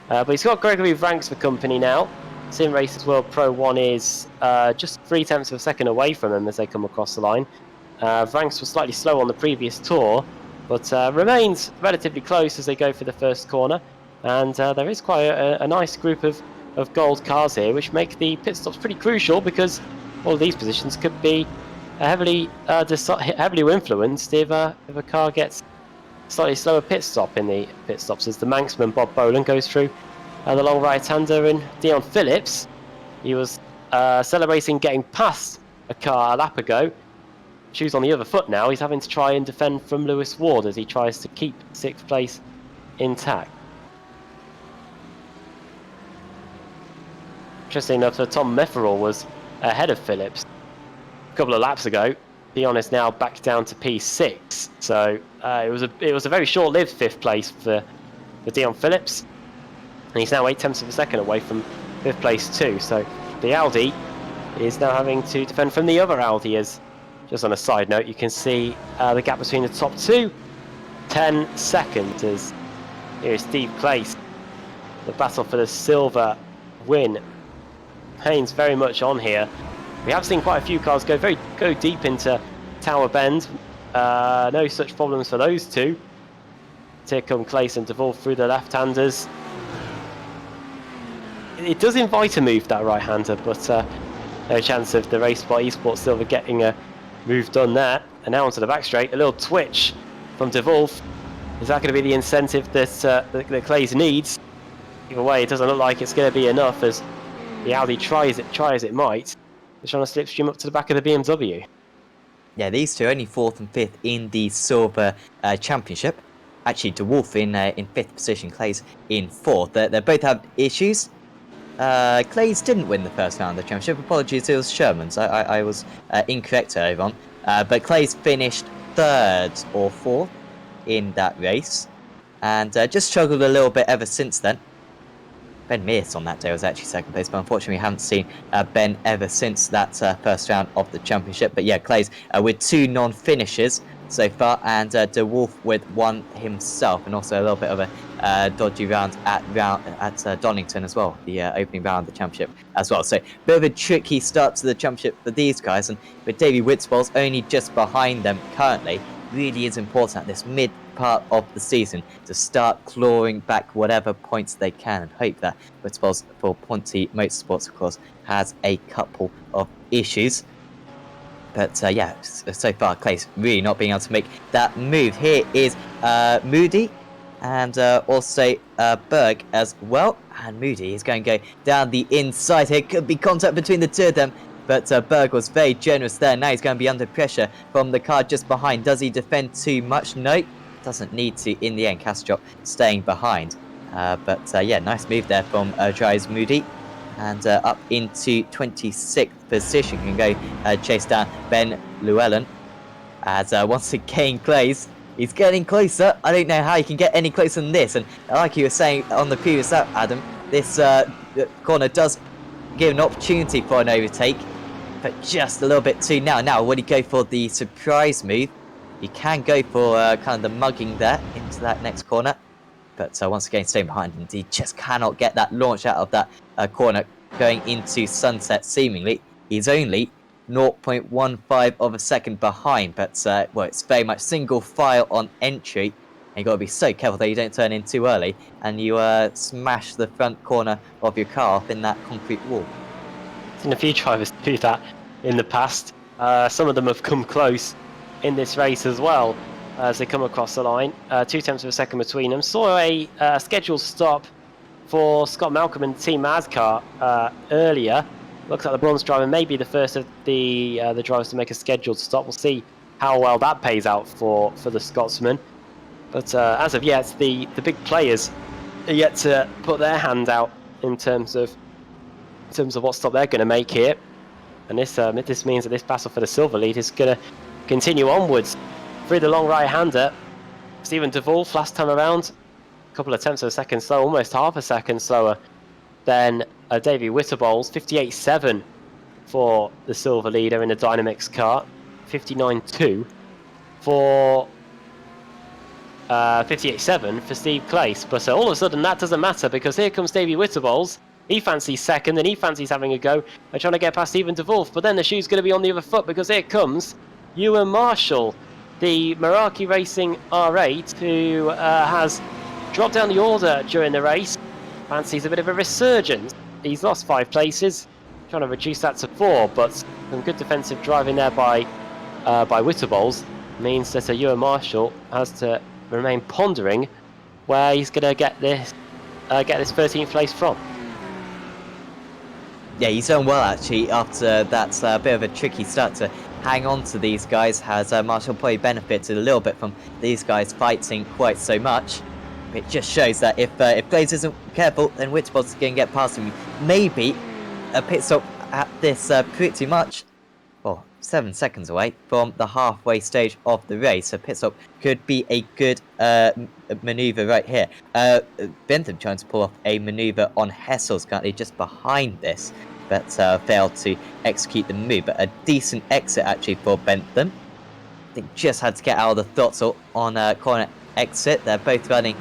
But he's got Gregory Vranks for company now. Simracersworld Pro 1 is just 3 tenths of a second away from him as they come across the line. Vranks was slightly slow on the previous tour, but remains relatively close as they go for the first corner. And there is quite a nice group of gold cars here, which make the pit stops pretty crucial, because all of these positions could be heavily influenced if a car gets slightly slower pit stop in the pit stops, as the Manxman Bob Boland goes through the long right-hander in Dion Phillips. He was celebrating getting past a car a lap ago. Shoes on the other foot now. He's having to try and defend from Lewis Ward as he tries to keep 6th place intact. Interesting enough, Tom Mefferall was ahead of Phillips a couple of laps ago. Dion is now back down to P6, so it was a very short-lived 5th place for Dion Phillips, and he's now 8 tenths of a second away from 5th place too. So the Audi is now having to defend from the other Audi. As just on a side note, you can see the gap between the top two, 10 seconds. As here is Steve Clace, the battle for the silver win. Payne's very much on here. We have seen quite a few cars go deep into Tower Bend. No such problems for those two. Here come Clace and DeVolf through the left-handers. It does invite a move, that right-hander, but no chance of the Race Spot Esports Silver getting a move done there. And now onto the back straight, a little twitch from DeVolf. Is that going to be the incentive that Clace needs? Either way, it doesn't look like it's going to be enough, as the Audi try as it might. They're trying to slipstream up to the back of the BMW. Yeah, these two only 4th and 5th in the Silver Championship. Actually, DeWolf in 5th position, Clays in 4th. They both have issues. Clays didn't win the first round of the championship. Apologies, it was Sherman's. I was incorrect earlier on. But Clays finished 3rd or 4th in that race, and just struggled a little bit ever since then. Ben Mears on that day was actually 2nd place, but unfortunately we haven't seen Ben ever since that first round of the championship. But yeah, Clays with 2 non-finishes so far, and De Wolf with one himself, and also a little bit of a dodgy round at Donington as well, the opening round of the championship as well. So bit of a tricky start to the championship for these guys, and with Davey Witzbol's only just behind them currently, really is important at this mid part of the season to start clawing back whatever points they can, and hope that Witzbol's for Ponty Motorsports, of course, has a couple of issues. But yeah, so far Clay's really not being able to make that move. Here is Moody and also Berg as well. And Moody is going to go down the inside here. Could be contact between the two of them. But Berg was very generous there. Now he's going to be under pressure from the car just behind. Does he defend too much? No, doesn't need to in the end. Castrop staying behind. But yeah, nice move there from Dries Moody. And up into 26th position can go chase down Ben Llewellyn. As once again Clays, he's getting closer. I don't know how he can get any closer than this. And like you were saying on the previous lap, Adam, this corner does give an opportunity for an overtake, but just a little bit too now. Now, would he go for the surprise move? He can go for kind of the mugging there into that next corner. But once again, staying behind, and he just cannot get that launch out of that corner going into sunset seemingly. He's only 0.15 of a second behind, but well, it's very much single file on entry. And you've got to be so careful that you don't turn in too early and you smash the front corner of your car off in that concrete wall. I've seen a few drivers do that in the past. Some of them have come close in this race as well as they come across the line. 0.2 of a second between them. Saw a scheduled stop for Scott Malcolm and Team ASCAR earlier. Looks like the bronze driver may be the first of the drivers to make a scheduled stop. We'll see how well that pays out for the Scotsman. But as of yet, the big players are yet to put their hand out in terms of what stop they're going to make here. And this means that this battle for the silver lead is going to continue onwards through the long right-hander. Stephen De Wolf last time around, a couple of tenths of a second slower, almost half a second slower than Davey Witterbols. 58.7 for the silver leader in the Dynamics car. 59.2 for 58.7 for Steve Clace. But all of a sudden that doesn't matter, because here comes Davey Witterbols. He fancies second, and he fancies having a go and trying to get past Stephen De Wolf. But then the shoe's going to be on the other foot, because here comes Ewan Marshall, the Meraki Racing R8, who has dropped down the order during the race. Fancies a bit of a resurgence. He's lost 5 places, trying to reduce that to 4, but some good defensive driving there by Witterbols means that Ewan Marshall has to remain pondering where he's going to get this 13th place from. Yeah, he's done well actually after that bit of a tricky start to hang on to these guys. Has Marshall probably benefited a little bit from these guys fighting quite so much. It just shows that if Glaze isn't careful, then Witterbols is going to get past him. Maybe a pit stop at this pretty much, well, 7 seconds away from the halfway stage of the race. A pit stop could be a good manoeuvre right here. Bentham trying to pull off a manoeuvre on Hessel's currently just behind this, but failed to execute the move. But a decent exit actually for Bentham. I think just had to get out of the throttle on a corner exit. They're both running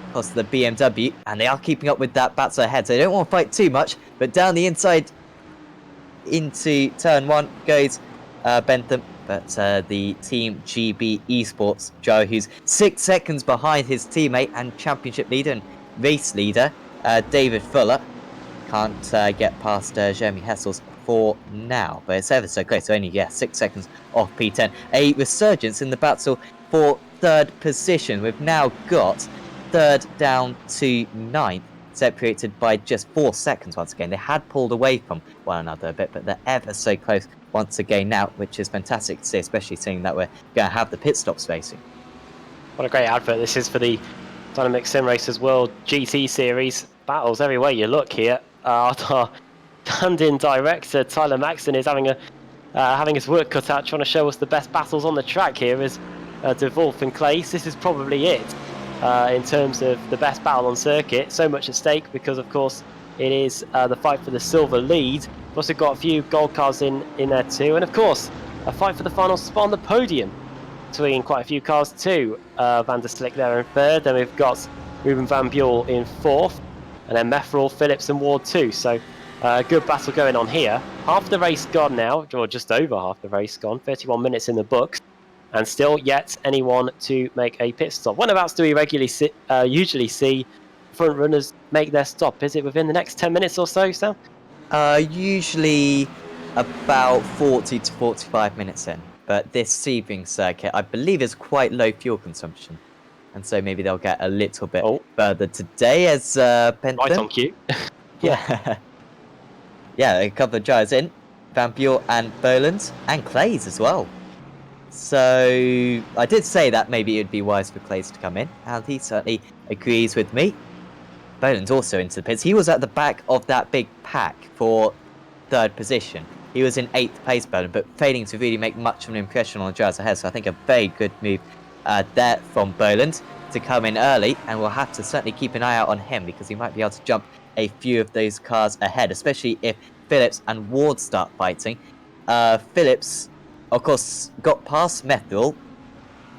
across the BMW, and they are keeping up with that battle ahead, so they don't want to fight too much. But down the inside into turn 1 goes Bentham, but the Team GB Esports driver, who's 6 seconds behind his teammate and championship leader and race leader David Fuller, can't get past Jeremy Hessels for now, but it's ever so close. So only 6 seconds off P10. A resurgence in the battle for 3rd position. We've now got 3rd down to 9th, separated by just 4 seconds once again. They had pulled away from one another a bit, but they're ever so close once again now, which is fantastic to see, especially seeing that we're going to have the pit stop spacing. What a great advert this is for the DynamiXX Simracersworld GT Series. Battles everywhere you look here. Our stand-in director Tyler Maxton is having his work cut out, trying to show us the best battles on the track here as De Wolf and Clace. This is probably it in terms of the best battle on circuit. So much at stake because, of course, it is the fight for the silver lead. We've also got a few gold cars in there too, and of course, a fight for the final spot on the podium. between quite a few cars too. Van der Slick there in third, then we've got Ruben Van Buell in fourth, and then Metherell, Phillips and Ward too. So good battle going on here. Half the race gone now, or just over half the race gone, 31 minutes in the books, and still yet anyone to make a pit stop. Whenabouts do we usually see front runners make their stop? Is it within the next 10 minutes or so, Sam? Usually about 40 to 45 minutes in. But this Sebring circuit, I believe, is quite low fuel consumption. And so maybe they'll get a little bit further today as Bentham. Right on cue. Yeah. Yeah, a couple of drivers in. Van Buell and Boland. And Clays as well. So I did say that maybe it would be wise for Clays to come in. And he certainly agrees with me. Boland's also into the pits. He was at the back of that big pack for third position. He was in 8th place, Boland, but failing to really make much of an impression on the drivers ahead. So I think a very good move there from Boland to come in early. And we'll have to certainly keep an eye out on him because he might be able to jump a few of those cars ahead, especially if Phillips and Ward start fighting. Phillips, of course, got past Metherell.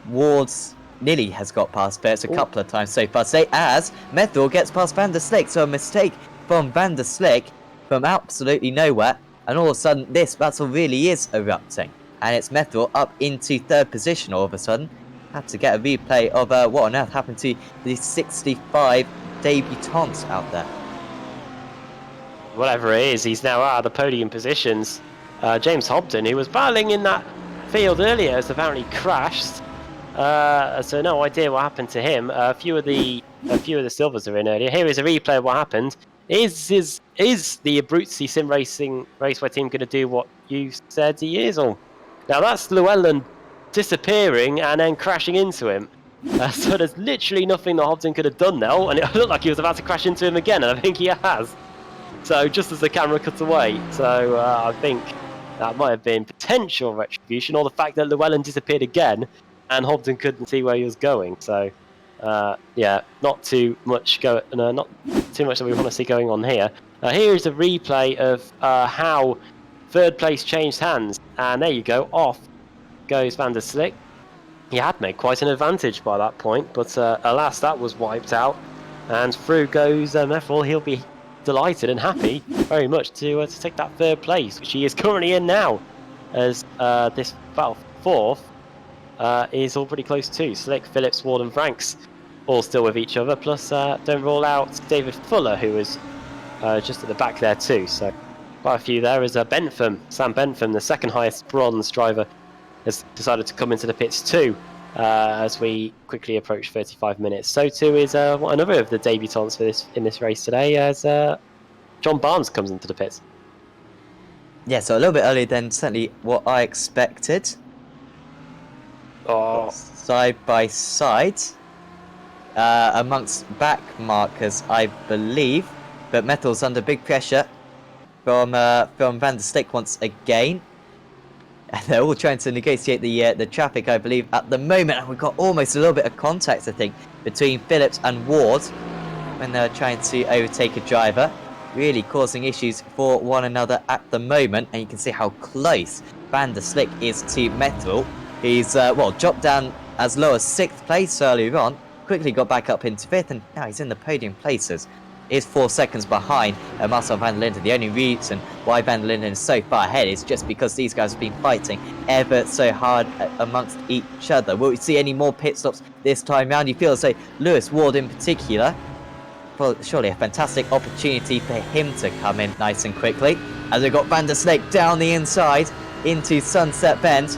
Ward's nearly has got past Phillips a couple of times so far today, as Metherell gets past Van der Slick. So a mistake from Van der Slick from absolutely nowhere, and all of a sudden this battle really is erupting, and it's Metherell up into third position all of a sudden. Had to get a replay of what on earth happened to the 65 debutants out there. Whatever it is, he's now out of the podium positions. James Hobden, who was battling in that field earlier, has apparently crashed. So no idea what happened to him. A few of the silvers are in earlier. Here is a replay of what happened. Is the Abruzzi Sim Racing Raceway team going to do what you said he is? Or now that's Llewellyn disappearing and then crashing into him. So there's literally nothing that Hobden could have done now, and it looked like he was about to crash into him again, and I think he has. So just as the camera cut away, so I think that might have been potential retribution, or the fact that Llewellyn disappeared again and Hobden couldn't see where he was going. So yeah, not too much not too much that we want to see going on here. Here is a replay of how third place changed hands, and there you go, off goes Van der Slick. He had made quite an advantage by that point, but alas, that was wiped out, and through goes Metherell. He'll be delighted and happy very much to take that third place, which he is currently in now, as this battle fourth is all pretty close too. Slick, Phillips, Ward and Franks all still with each other, plus don't rule out David Fuller, who is just at the back there too. So quite a few there. As Sam Bentham, the second highest bronze driver, has decided to come into the pits too, as we quickly approach 35 minutes. So too is another of the debutants in this race today, as John Barnes comes into the pits. Yeah, so a little bit earlier than certainly what I expected. Side by side, amongst back markers, I believe, but Metherell's under big pressure from Van der Slick once again. And they're all trying to negotiate the traffic, I believe, at the moment. And we've got almost a little bit of contact, I think, between Phillips and Ward when they're trying to overtake a driver, really causing issues for one another at the moment. And you can see how close Van der Slick is to Metherell. He's, dropped down as low as 6th place earlier on, quickly got back up into 5th, and now he's in the podium places. Is 4 seconds behind Marcel van der Linden. The only reason why van der Linden is so far ahead is just because these guys have been fighting ever so hard amongst each other. Will we see any more pit stops this time round? You feel as though Lewis Ward in particular, well, surely a fantastic opportunity for him to come in nice and quickly, as we've got Van der Slick down the inside into Sunset Bend.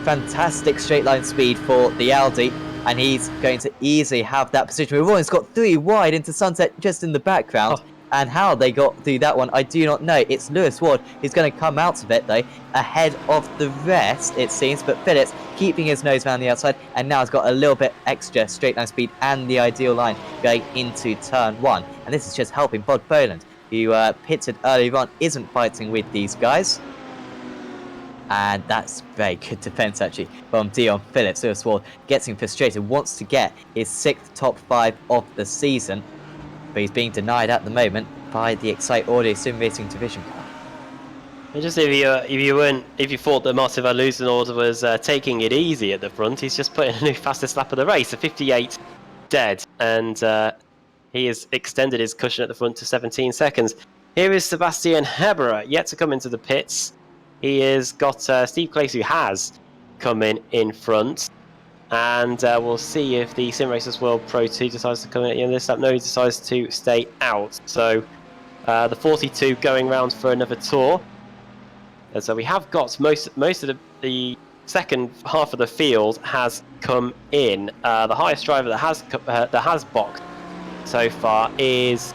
Fantastic straight line speed for the Audi, and he's going to easily have that position. We've almost got 3 wide into Sunset just in the background, and how they got through that one, I do not know. It's Lewis Ward who's going to come out of it, though, ahead of the rest, it seems, but Phillips keeping his nose around the outside, and now has got a little bit extra straight line speed and the ideal line going into turn 1. And this is just helping Bod Boland, who pitted earlier on, isn't fighting with these guys. And that's very good defence, actually, from Dion Phillips. Lewis Ward gets him frustrated, wants to get his 6th top 5 of the season, but he's being denied at the moment by the Excite Audio Sim Racing Division car. Just if you thought that Martin van Loozenord was taking it easy at the front, he's just put in a new fastest lap of the race, a 58 dead, and he has extended his cushion at the front to 17 seconds. Here is Sebastian Heberer, yet to come into the pits. He has got Steve Clace, who has come in front, and we'll see if the Simracersworld Pro 2 decides to come in at the end of this lap. No, he decides to stay out. So the 42 going round for another tour. And so we have got most of the second half of the field has come in. The highest driver that has boxed so far is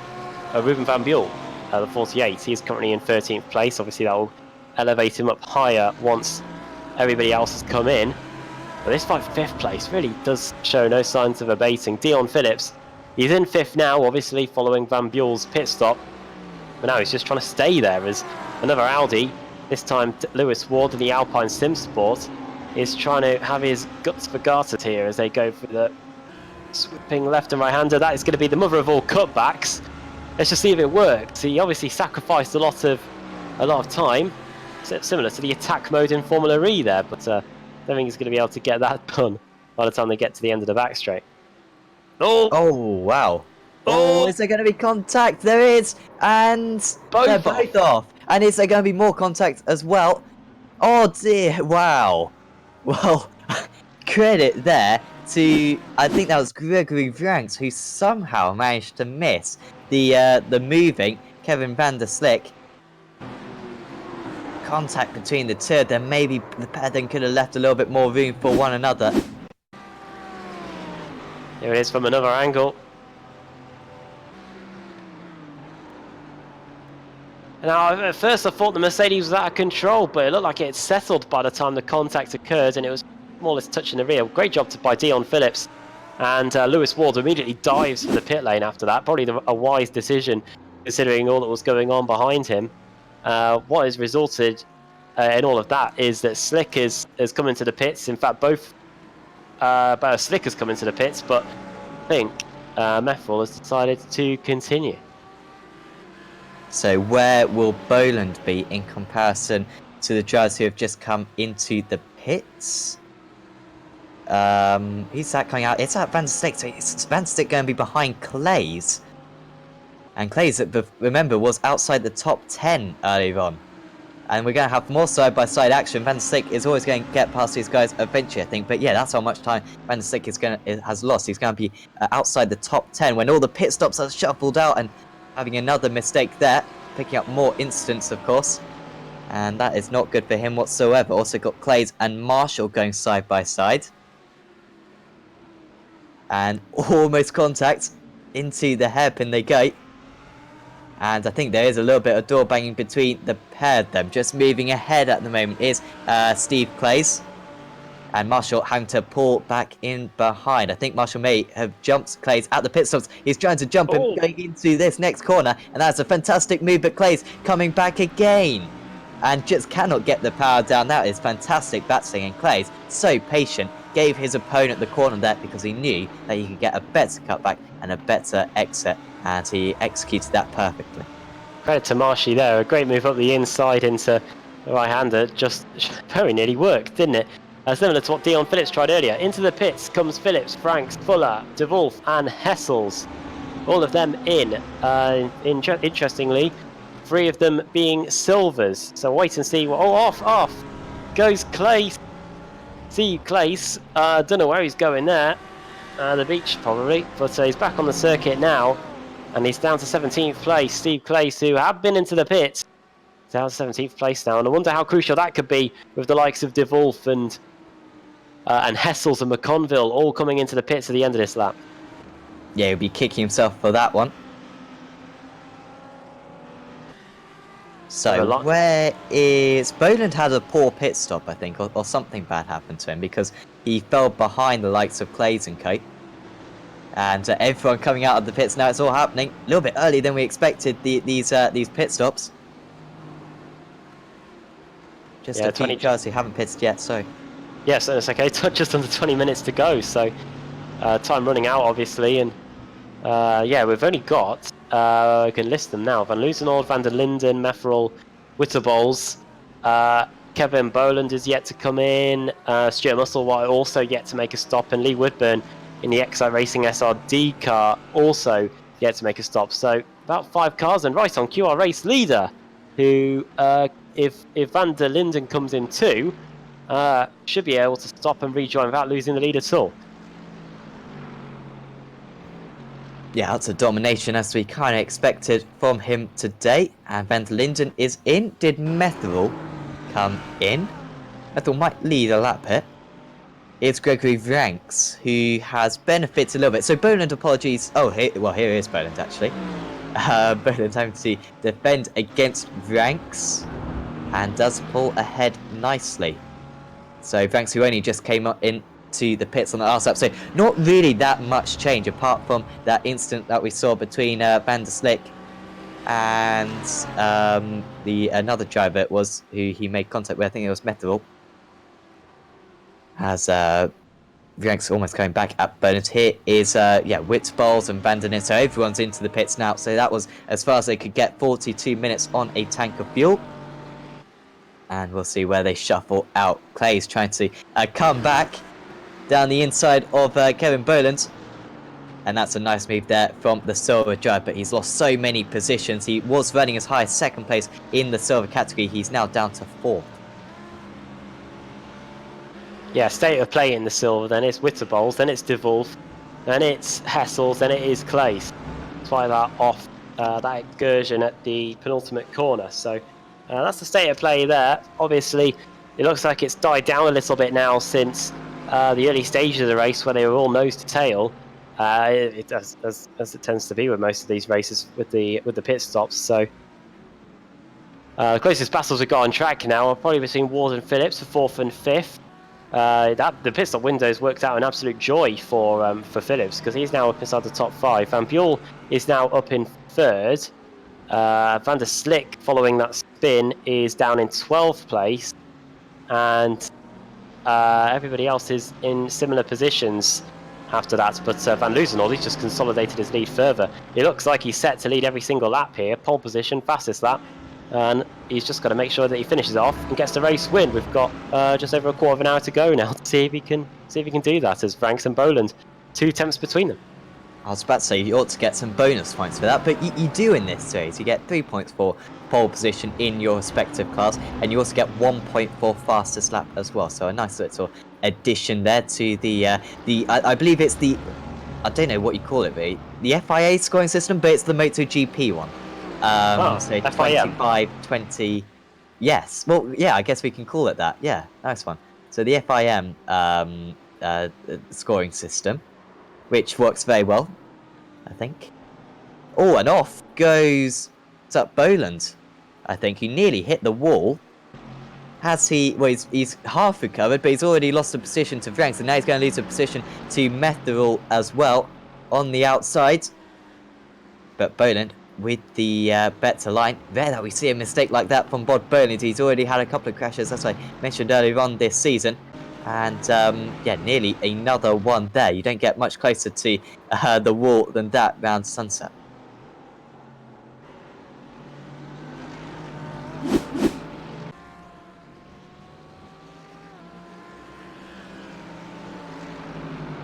Ruben van Buell, the 48. He is currently in 13th place. Obviously, that will elevate him up higher once everybody else has come in. But this 5th place really does show no signs of abating. Dion Phillips, he's in 5th now, obviously following Van Buell's pit stop. But now he's just trying to stay there as another Audi, this time Lewis Ward in the Alpine Sim Sport, is trying to have his guts for garters here as they go for the sweeping left and right-hander. That is going to be the mother of all cutbacks. Let's just see if it works. He obviously sacrificed a lot of time, similar to the attack mode in Formula E there, but I don't think he's going to be able to get that done by the time they get to the end of the back straight. Oh, wow. Oh, is there going to be contact? There is, and they're both off. And is there going to be more contact as well? Oh dear, wow. Well, credit there to, I think that was Gregory Vranks, who somehow managed to miss the moving Kevin van der Slik. Contact between the two, then maybe the pair then could have left a little bit more room for one another. Here it is from another angle. Now, at first I thought the Mercedes was out of control, but it looked like it had settled by the time the contact occurred, and it was more or less touching the rear. Great job by Dion Phillips. And Lewis Ward immediately dives for the pit lane after that. Probably a wise decision, considering all that was going on behind him. What has resulted in all of that is that Slick has come into the pits. In fact, both Slick has come into the pits, but I think Meffel has decided to continue. So where will Boland be in comparison to the drivers who have just come into the pits? Who's that coming out? It's at Van der Slik, so it's Van der Slik going to be behind Clays. And Clays, remember, was outside the top 10 earlier on. And we're going to have more side-by-side action. Van der Slik is always going to get past these guys eventually, I think. But yeah, that's how much time Van der Slik has lost. He's going to be outside the top 10 when all the pit stops are shuffled out and having another mistake there, picking up more incidents, of course. And that is not good for him whatsoever. Also got Clays and Marshall going side by side. And almost contact into the hairpin they go. And I think there is a little bit of door banging between the pair of them. Just moving ahead at the moment is Steve Clays. And Marshall having to pull back in behind. I think Marshall may have jumped Clays at the pit stops. He's trying to jump him going into this next corner. And that's a fantastic move, but Clays coming back again. And just cannot get the power down. That is fantastic battling. And Clays, so patient, gave his opponent the corner there because he knew that he could get a better cutback and a better exit. And he executed that perfectly. Credit to Marshy there. A great move up the inside into the right-hander. Just very nearly worked, didn't it? Similar to what Dion Phillips tried earlier. Into the pits comes Phillips, Franks, Fuller, De Wolf and Hessels. All of them in. Interestingly, 3 of them being silvers. So wait and see. Off goes Clace. See Clace. Don't know where he's going there. The beach probably. But he's back on the circuit now. And he's down to 17th place. Steve Clace, who have been into the pits, down to 17th place now. And I wonder how crucial that could be with the likes of De Wolf and Hessels and McConville all coming into the pits at the end of this lap. Yeah, he'll be kicking himself for that one. So, where is... Boland had a poor pit stop, I think, or something bad happened to him because he fell behind the likes of Clays and Co. And everyone coming out of the pits now, it's all happening a little bit earlier than we expected, these pit stops. Just a few drivers who haven't pitted yet, so... Yes, it's okay. Just under 20 minutes to go, so time running out, obviously. And yeah, we've only got, I can list them now, Van Loozenord, Van der Linden, Mefferel, Witterbols, Kevin Boland is yet to come in. Stuart Musselwhite also yet to make a stop, and Lee Woodburn in the XI Racing SRD car also yet to make a stop. So about 5 cars, and right on QR race leader, who if Van der Linden comes in too, should be able to stop and rejoin without losing the lead at all. Yeah, that's a domination as we kind of expected from him today. And Van der Linden is in. Did Metherell come in? Metherell might lead a lap here. It's Gregory Vranks who has benefited a little bit. So Boland, apologies. Oh, here is Boland actually. Boland having to defend against Vranks and does pull ahead nicely. So Vranks, who only just came up into the pits on the last lap, so not really that much change apart from that incident that we saw between Van der Slick and the another driver was who he made contact with. I think it was Metherell. As Vranks almost coming back at Bernard. Here is Witzbowls and Van der Linden, so everyone's into the pits now. So that was as far as they could get, 42 minutes on a tank of fuel. And we'll see where they shuffle out. Clay's trying to come back down the inside of Kevin Boland. And that's a nice move there from the silver drive, but he's lost so many positions. He was running as high as 2nd place in the silver category. He's now down to 4th. Yeah, state of play in the silver, then it's Witterbowls, then it's De Wolf, then it's Hessels, then it is Clays. Try that off that excursion at the penultimate corner. So that's the state of play there. Obviously, it looks like it's died down a little bit now since the early stages of the race where they were all nose to tail. As it tends to be with most of these races with the pit stops. So the closest battles we've got on track now are probably between Ward and Phillips for 4th and 5th. The pit stop windows worked out an absolute joy for Phillips, because he's now up inside the top 5. Van Buell is now up in 3rd. Van der Slick, following that spin, is down in 12th place, and everybody else is in similar positions after that. But Van Loozenholt, he's just consolidated his lead further. It looks like he's set to lead every single lap here. Pole position, fastest lap. And he's just got to make sure that he finishes off and gets the race win. We've got just over a quarter of an hour to go now to see if he can do that, as Vranks and Boland, 2 tenths between them. I was about to say you ought to get some bonus points for that, but you do in this series. You get 3 points for pole position in your respective cars, and you also get 1 point for fastest lap as well. So a nice little addition there to the I believe it's the, I don't know what you call it, but the FIA scoring system, but it's the MotoGP one. So FIM. 25, 20. Yes. Well, yeah, I guess we can call it that. Yeah, nice one. So the FIM scoring system, which works very well, I think. Oh, and off goes Boland. I think he nearly hit the wall. Has he? Well, he's half recovered, but he's already lost a position to Vranks, and now he's going to lose a position to Metherell as well on the outside. But Boland with the better line. Rare that we see a mistake like that from Bod Boland. He's already had a couple of crashes, as I mentioned earlier on this season. And yeah, nearly another one there. You don't get much closer to the wall than that round sunset.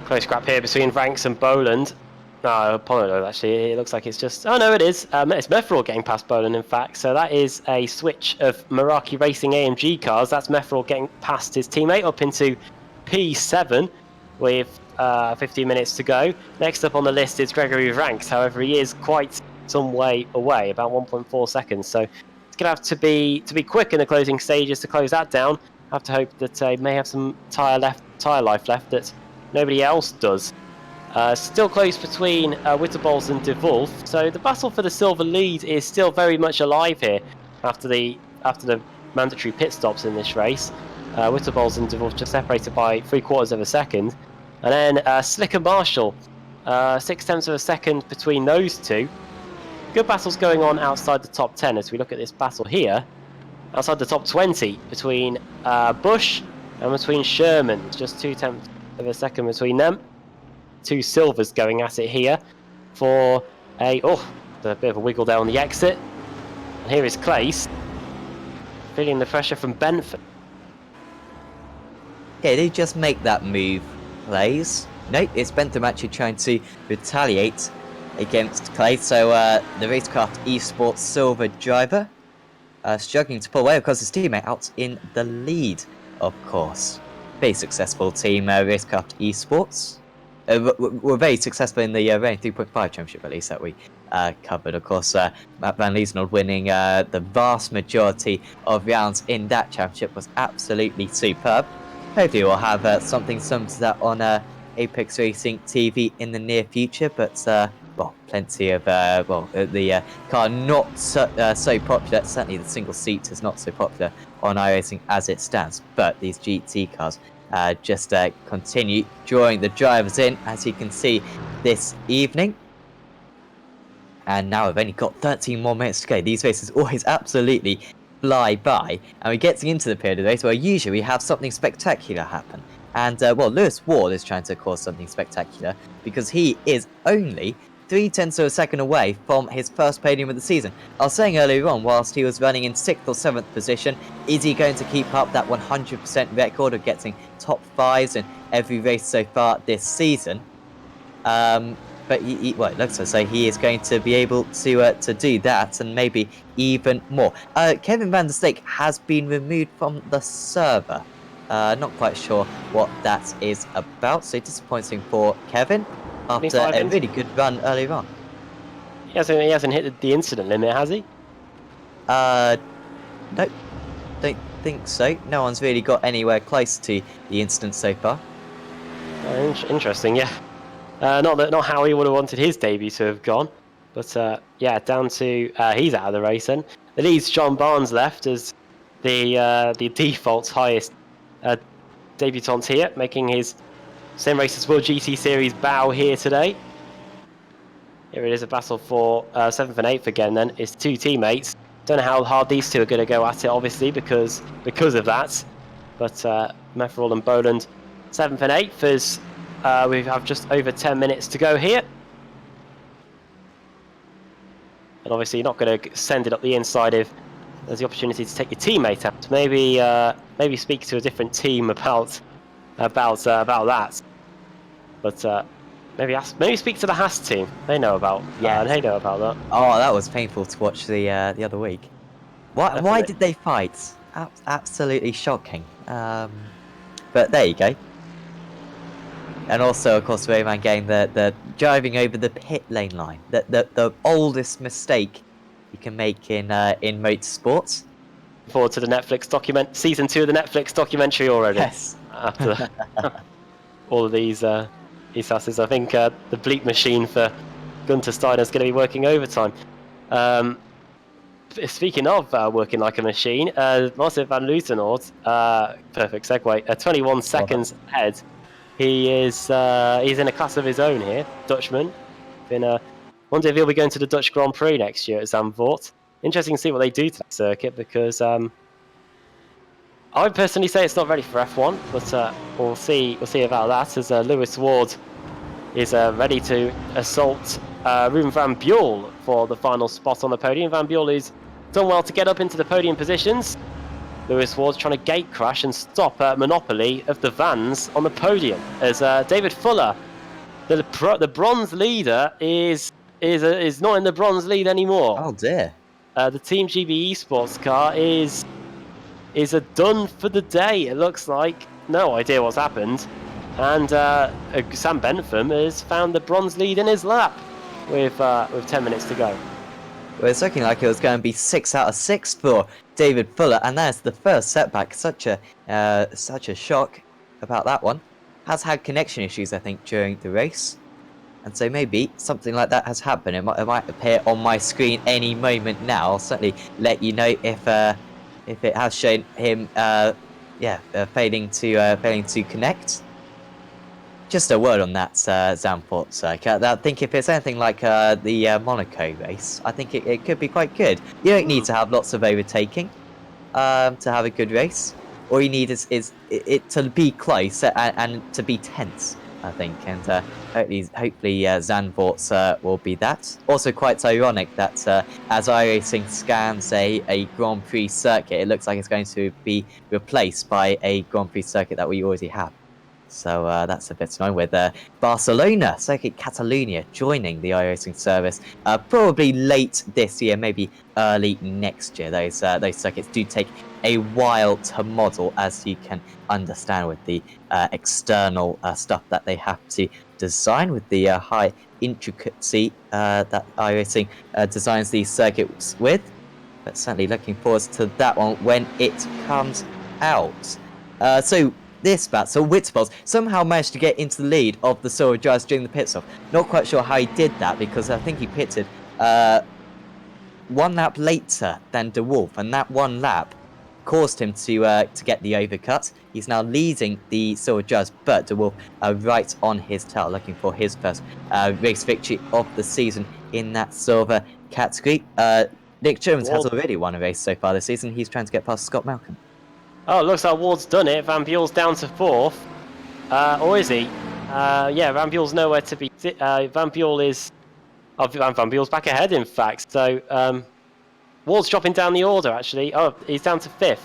Close scrap here between Vranks and Boland. No, apologize, actually. It looks like it's just... Oh, no, it is. It's Metherell getting past Boland, in fact. So that is a switch of Meraki Racing AMG cars. That's Metherell getting past his teammate up into P7 with 15 minutes to go. Next up on the list is Gregory Vranks. However, he is quite some way away, about 1.4 seconds. So it's going to have to be quick in the closing stages to close that down. I have to hope that he may have some tyre life left that nobody else does. Still close between Witterbowls and De Wolf, so the battle for the silver lead is still very much alive here after the mandatory pit stops in this race. Witterbowls and De Wolf just separated by 3/4 of a second, and then Slick and Marshall, 0.6 of a second between those two. Good battles going on outside the top 10 as we look at this battle here. Outside the top 20 between Bush and between Sherman, just 0.2 of a second between them. 2 silvers going at it here for a bit of a wiggle there on the exit. And here is Clace feeling the pressure from Benford. Okay, they just make that move, Clays. Nope, it's Bentham actually trying to retaliate against Clay. So the Racecraft Esports silver driver struggling to pull away because his teammate out in the lead, of course. Very successful team, Racecraft Esports. We're very successful in the Rain 3.5 championship, at least, that we covered. Of course, Matt Van Liesenold winning the vast majority of rounds in that championship was absolutely superb. Hopefully we'll have something similar to that on Apex Racing TV in the near future, but well, plenty of the car not so popular. Certainly, the single seat is not so popular on iRacing as it stands. But these GT cars just continue drawing the drivers in, as you can see this evening. And now we've only got 13 more minutes to go. These races always absolutely fly by, and we're getting into the period of the race where usually we have something spectacular happen. And well, Lewis Ward is trying to cause something spectacular because he is only 0.3 of a second away from his first podium of the season. I was saying earlier on, whilst he was running in 6th or 7th position, is he going to keep up that 100% record of getting top 5s in every race so far this season? But well, it looks as though he is going to be able to do that, and maybe even more. Kevin Van der Steek has been removed from the server. Not quite sure what that is about, so disappointing for Kevin after a really good run earlier on. He hasn't hit the incident limit, has he? Nope, don't think so. No one's really got anywhere close to the incident so far. Interesting, yeah. Not how he would have wanted his debut to have gone, but yeah, down to he's out of the race. And the leads John Barnes left as the default highest debutant here, making his Simracersworld GT Series bow here today. Here it is, a battle for 7th and 8th again. Then it's two teammates. Don't know how hard these two are going to go at it, obviously, because of that. But Mefferall and Boland, 7th and 8th as we have just over 10 minutes to go here. And obviously you're not going to send it up the inside if there's the opportunity to take your teammate out. Maybe speak to a different team about that. But maybe speak to the Haas team. They know about they know about that. Oh, that was painful to watch the other week. Why did they fight? Absolutely shocking. But there you go. And also, of course, Rayman getting the driving over the pit lane line. The oldest mistake you can make in motorsports. Forward to the Netflix season 2 of the Netflix documentary already. Yes. After all of these asses, I think the bleep machine for Gunter Steiner is going to be working overtime. Speaking of working like a machine, Martin van Liesenold, perfect segue, 21 seconds ahead. He's in a class of his own here, Dutchman. Wonder if he'll be going to the Dutch Grand Prix next year at Zandvoort. Interesting to see what they do to that circuit, because I would personally say it's not ready for F1, but we'll see about that, as Lewis Ward is ready to assault Ruben van Buell for the final spot on the podium. Van Buell has done well to get up into the podium positions. Lewis Ward's trying to gate crash and stop monopoly of the vans on the podium, as David Fuller, the bronze leader, is not in the bronze lead anymore. Oh dear. The Team GB Esports car is done for the day. It looks like. No idea what's happened, and Sam Bentham has found the bronze lead in his lap with 10 minutes to go. Well, it's looking like it was going to be 6 out of 6 for David Fuller, and that's the first setback. Such a shock about that one. Has had connection issues, I think, during the race, and so maybe something like that has happened. It might appear on my screen any moment now. I'll certainly let you know if it has shown him failing to connect. Just a word on that Zandvoort circuit. I think if it's anything like the Monaco race, I think it could be quite good. You don't need to have lots of overtaking to have a good race. All you need is it to be close and to be tense. I think, and hopefully Zandvoort's will be that. Also, quite ironic that as iRacing scans a Grand Prix circuit, it looks like it's going to be replaced by a Grand Prix circuit that we already have. So that's a bit annoying with Barcelona, Circuit Catalunya, joining the iRacing service probably late this year, maybe early next year. Those circuits do take a while to model, as you can understand with the external stuff that they have to design, with the high intricacy that iRacing designs these circuits with. But certainly looking forward to that one when it comes out. So this battle, Whitbols somehow managed to get into the lead of the Silver Giants during the pit stop. Not quite sure how he did that, because I think he pitted one lap later than DeWolf, and that one lap caused him to get the overcut. He's now leading the Silver Giants, but DeWolf right on his tail, looking for his first race victory of the season in that silver category. Nick Jones has already won a race so far this season. He's trying to get past Scott Malcolm. Oh, it looks like Ward's done it. Van Buel's down to 4th. Or is he? Yeah, Van Buel's nowhere to be. Van Buel is... Oh, Van Buel's back ahead, in fact. So, Ward's dropping down the order, actually. Oh, he's down to 5th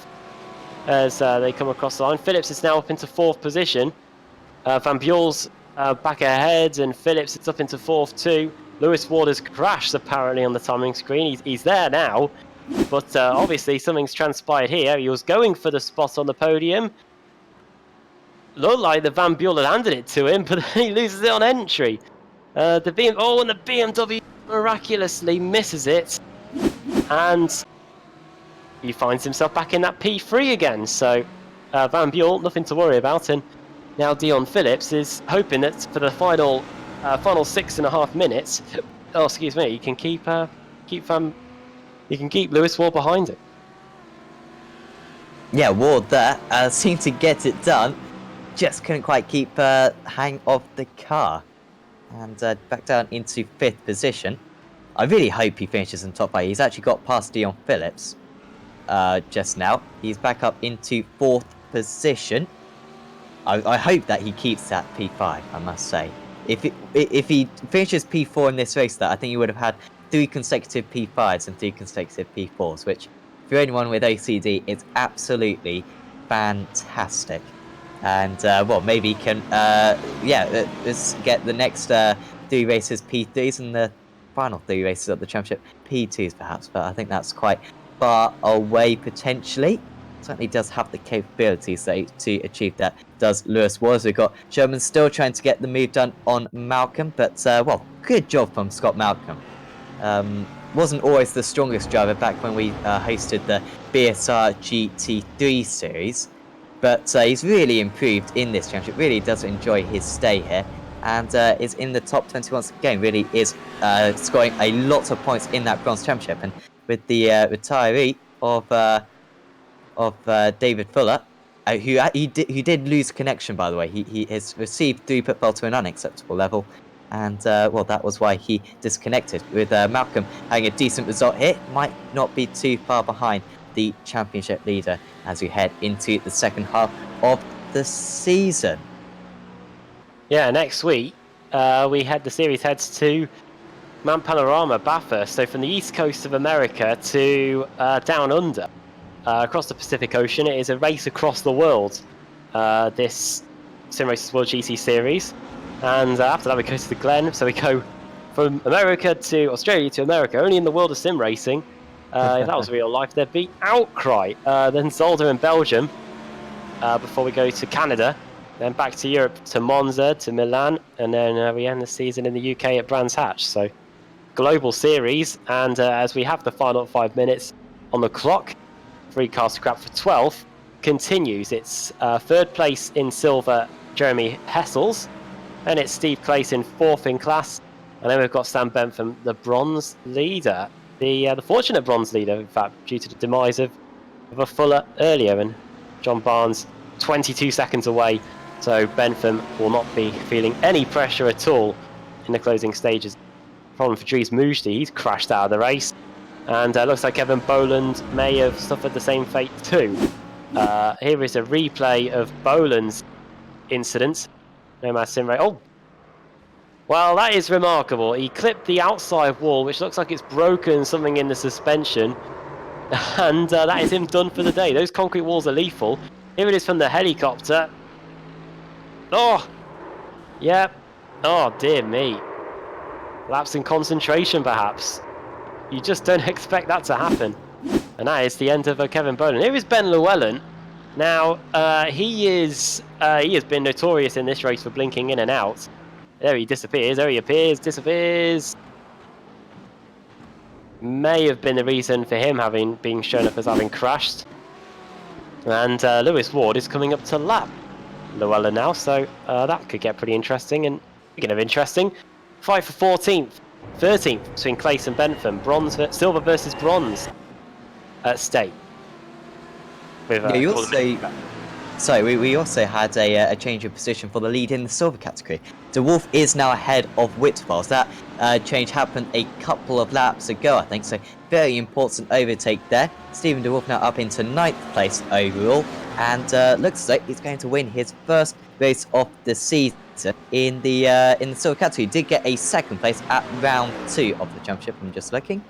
as they come across the line. Phillips is now up into 4th position. Van Buel's back ahead, and Phillips is up into 4th too. Lewis Ward has crashed, apparently, on the timing screen. He's there now. But obviously something's transpired here. He was going for the spot on the podium. Looked like the Van Buel had handed it to him, but he loses it on entry. And the BMW miraculously misses it. And he finds himself back in that P3 again. So Van Buel, nothing to worry about. And now Dion Phillips is hoping that for the final 6.5 minutes, oh, excuse me, he can keep Lewis Ward behind him. Yeah, Ward there seemed to get it done. Just couldn't quite keep hang of the car. And back down into 5th position. I really hope he finishes in top 5. He's actually got past Dion Phillips just now. He's back up into 4th position. I hope that he keeps that P5, I must say. If he finishes P4 in this race, I think he would have had 3 consecutive P5s and 3 consecutive P4s, which for anyone with OCD is absolutely fantastic. And well, maybe he can let's get the next 3 races P3s and the final 3 races of the championship P2s perhaps, but I think that's quite far away potentially. Certainly does have the capabilities to achieve that, does Lewis Ward. We've got Sherman still trying to get the move done on Malcolm, but well, good job from Scott Malcolm. Wasn't always the strongest driver back when we hosted the BSR GT3 series, but he's really improved in this championship, really does enjoy his stay here, and is in the top 20 once again, really is scoring a lot of points in that bronze championship. And with the retiree of David Fuller, who did lose connection, by the way. He has received through pitfall to an unacceptable level, and well, that was why he disconnected. With Malcolm having a decent result here, might not be too far behind the championship leader as we head into the second half of the season. Yeah, next week the series heads to Mount Panorama, Bathurst. So from the east coast of America to down under. Across the Pacific Ocean. It is a race across the world, this Simracersworld GT series. And after that we go to the Glen, so we go from America to Australia to America, only in the world of sim racing. If that was real life, there'd be outcry. Then Zolder in Belgium, before we go to Canada, then back to Europe, to Monza, to Milan, and then we end the season in the UK at Brands Hatch. So global series, and as we have the final 5 minutes on the clock, free car scrap for 12th continues. It's 3rd place in silver, Jeremy Hessels, and it's Steve Clayton 4th in class, and then we've got Sam Bentham, the bronze leader, the fortunate bronze leader, in fact, due to the demise of a Fuller earlier, and John Barnes 22 seconds away, so Bentham will not be feeling any pressure at all in the closing stages. Problem for Dries Moujdi, he's crashed out of the race. And looks like Evan Boland may have suffered the same fate too. Here is a replay of Boland's incident. Nomad Simray. Oh, well, that is remarkable. He clipped the outside wall, which looks like it's broken something in the suspension. And that is him done for the day. Those concrete walls are lethal. Here it is from the helicopter. Oh, yep. Oh, dear me. Lapse in concentration, perhaps. You just don't expect that to happen. And that is the end of Kevin Bolan. Here is Ben Llewellyn. Now, he has been notorious in this race for blinking in and out. There he disappears, there he appears, disappears. May have been the reason for him being shown up as having crashed. And Lewis Ward is coming up to lap Llewellyn now, so that could get pretty interesting. And speaking of interesting, fight for 14th, 13th between Clace and Bentham. Silver versus bronze at stake. With, Yeah, we also had a change of position for the lead in the silver category. De Wolf is now ahead of Whitfield. That change happened a couple of laps ago, I think, so very important overtake there. Stephen De Wolf now up into 9th place overall, and looks like he's going to win his first race of the season in the silver category. He did get a 2nd place at round 2 of the championship, I'm just looking.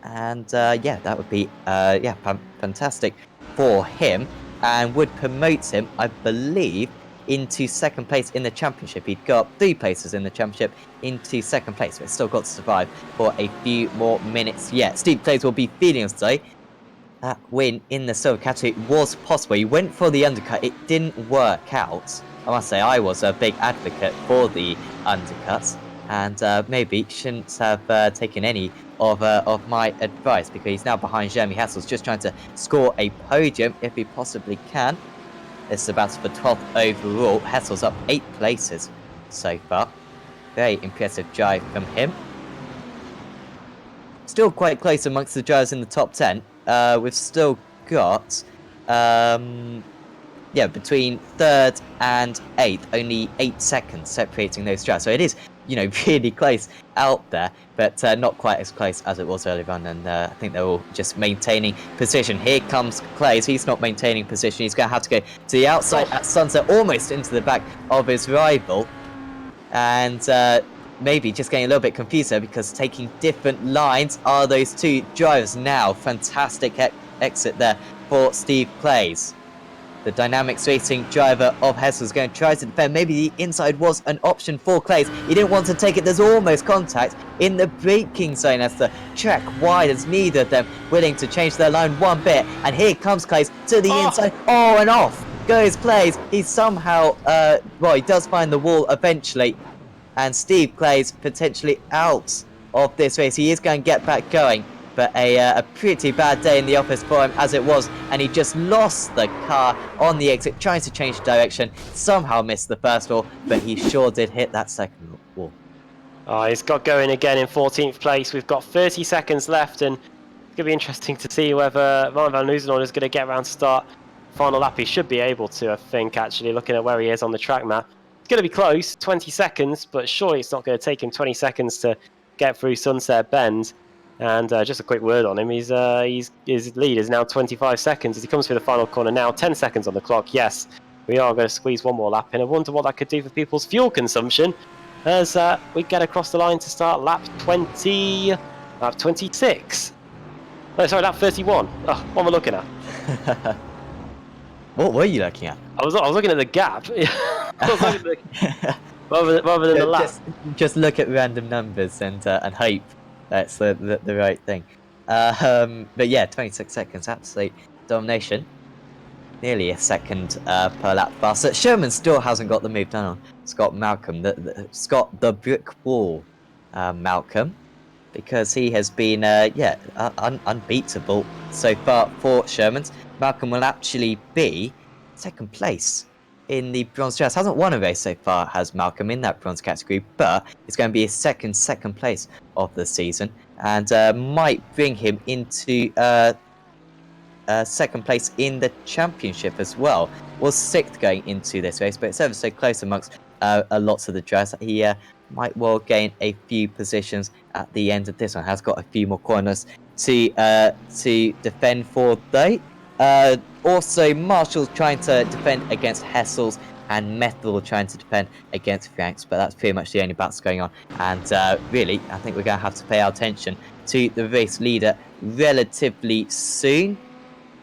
And yeah, that would be fantastic for him, and would promote him, I believe, into 2nd place in the championship. He'd go up 3 places in the championship into 2nd place, but still got to survive for a few more minutes yet. Steve Clays will be feeling us today. That win in the silver category was possible. He went for the undercut. It didn't work out. I must say, I was a big advocate for the undercuts, and maybe shouldn't have taken any of my advice, because he's now behind Jeremy Hessels, just trying to score a podium if he possibly can. This is a battle for 12th overall. Hessels up 8 places so far. Very impressive drive from him. Still quite close amongst the drivers in the top 10. We've still got between 3rd and 8th, only 8 seconds separating those drivers. So it is, really close out there, but not quite as close as it was earlier on. And I think they're all just maintaining position. Here comes Clays. He's not maintaining position. He's going to have to go to the outside at Sunset, almost into the back of his rival. And maybe just getting a little bit confused there, because taking different lines are those 2 drivers now. Fantastic exit there for Steve Clays. The Dynamics Racing driver of Hessel is going to try to defend. Maybe the inside was an option for Clays. He didn't want to take it. There's almost contact in the braking zone as the track widens. Neither of them willing to change their line one bit. And here comes Clays to the inside. Oh, and off goes Clays. He somehow, he does find the wall eventually. And Steve Clays potentially out of this race. He is going to get back going. But a pretty bad day in the office for him as it was, and he just lost the car on the exit, trying to change direction, somehow missed the first wall, but he sure did hit that 2nd wall. Oh, he's got going again in 14th place. We've got 30 seconds left, and it's going to be interesting to see whether Martin van Loozenhoorn is going to get around to start final lap. He should be able to, I think, actually, looking at where he is on the track map. It's going to be close, 20 seconds, but surely it's not going to take him 20 seconds to get through Sunset Bend. And just a quick word on him, his lead is now 25 seconds as he comes through the final corner now. 10 seconds on the clock. Yes, we are going to squeeze one more lap in. I wonder what that could do for people's fuel consumption as we get across the line to start lap 26. No, sorry, lap 31. Oh, what am I looking at? What were you looking at? I was looking at the gap. rather than the lap. Just look at random numbers and hope that's the right thing. But yeah, 26 seconds, absolute domination. Nearly a second per lap faster. Sherman still hasn't got the move done on Scott Malcolm. Scott the brick wall Malcolm, because he has been unbeatable so far for Sherman's. Malcolm will actually be 2nd place in the bronze dress. Hasn't won a race so far, has Malcolm, in that bronze category, but it's going to be his second place of the season, and might bring him into 2nd place in the championship as well. Was 6th going into this race, but it's ever so close amongst lots of the drivers that he might well gain a few positions at the end of this one. Has got a few more corners to defend for though. Also, Marshall's trying to defend against Hessels and Metal trying to defend against Franks, but that's pretty much the only battles going on. And really, I think we're going to have to pay our attention to the race leader relatively soon,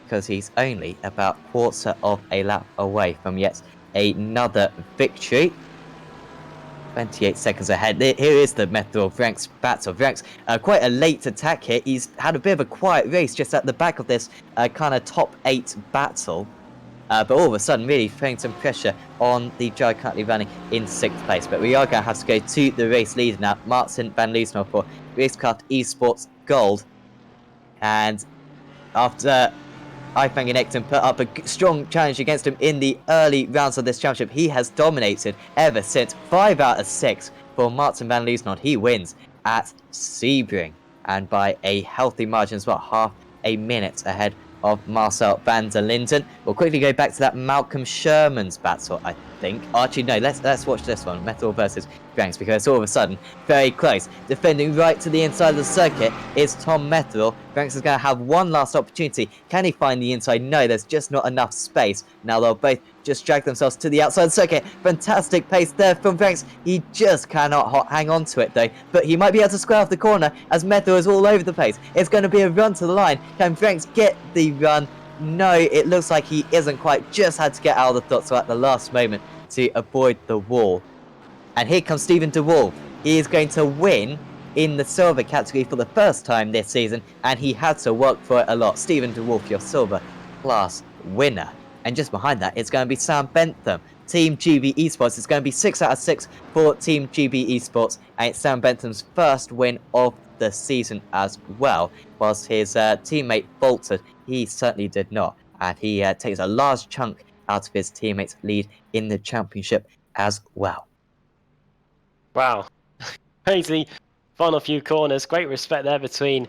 because he's only about quarter of a lap away from yet another victory. 28 seconds ahead. Here is the Metal of Franks battle. Franks, quite a late attack here. He's had a bit of a quiet race just at the back of this kind of top 8 battle. But all of a sudden, really throwing some pressure on the driver currently running in 6th place. But we are going to have to go to the race leader now, Martin van Loosenhoff for Racecraft Esports Gold. And after Ifang and Ekton put up a strong challenge against him in the early rounds of this championship, he has dominated ever since. 5 out of 6 for Martin van Loosenhoff. He wins at Sebring, and by a healthy margin as well, half a minute ahead of Marcel van der Linden. We'll quickly go back to that Malcolm Sherman's battle, I think. Actually, no, let's watch this one, Metal versus Franks, because all of a sudden, very close. Defending right to the inside of the circuit is Tom Metal. Franks is going to have one last opportunity. Can he find the inside? No, there's just not enough space. Now they'll both just drag themselves to the outside circuit. Fantastic pace there from Franks. He just cannot hang on to it though, but he might be able to square off the corner as Metal is all over the place. It's going to be a run to the line. Can Franks get the run? No, it looks like he isn't quite. Just had to get out of the throttle at the last moment to avoid the wall. And here comes Stephen DeWolf. He is going to win in the silver category for the first time this season, and he had to work for it a lot. Stephen DeWolf, your silver class winner. And just behind that, it's going to be Sam Bentham. Team GB Esports. It's going to be 6 out of 6 for Team GB Esports, and it's Sam Bentham's first win of the season as well. Whilst his teammate faltered, he certainly did not, and he takes a large chunk out of his teammates' lead in the championship as well. Wow. Crazy final few corners. Great respect there between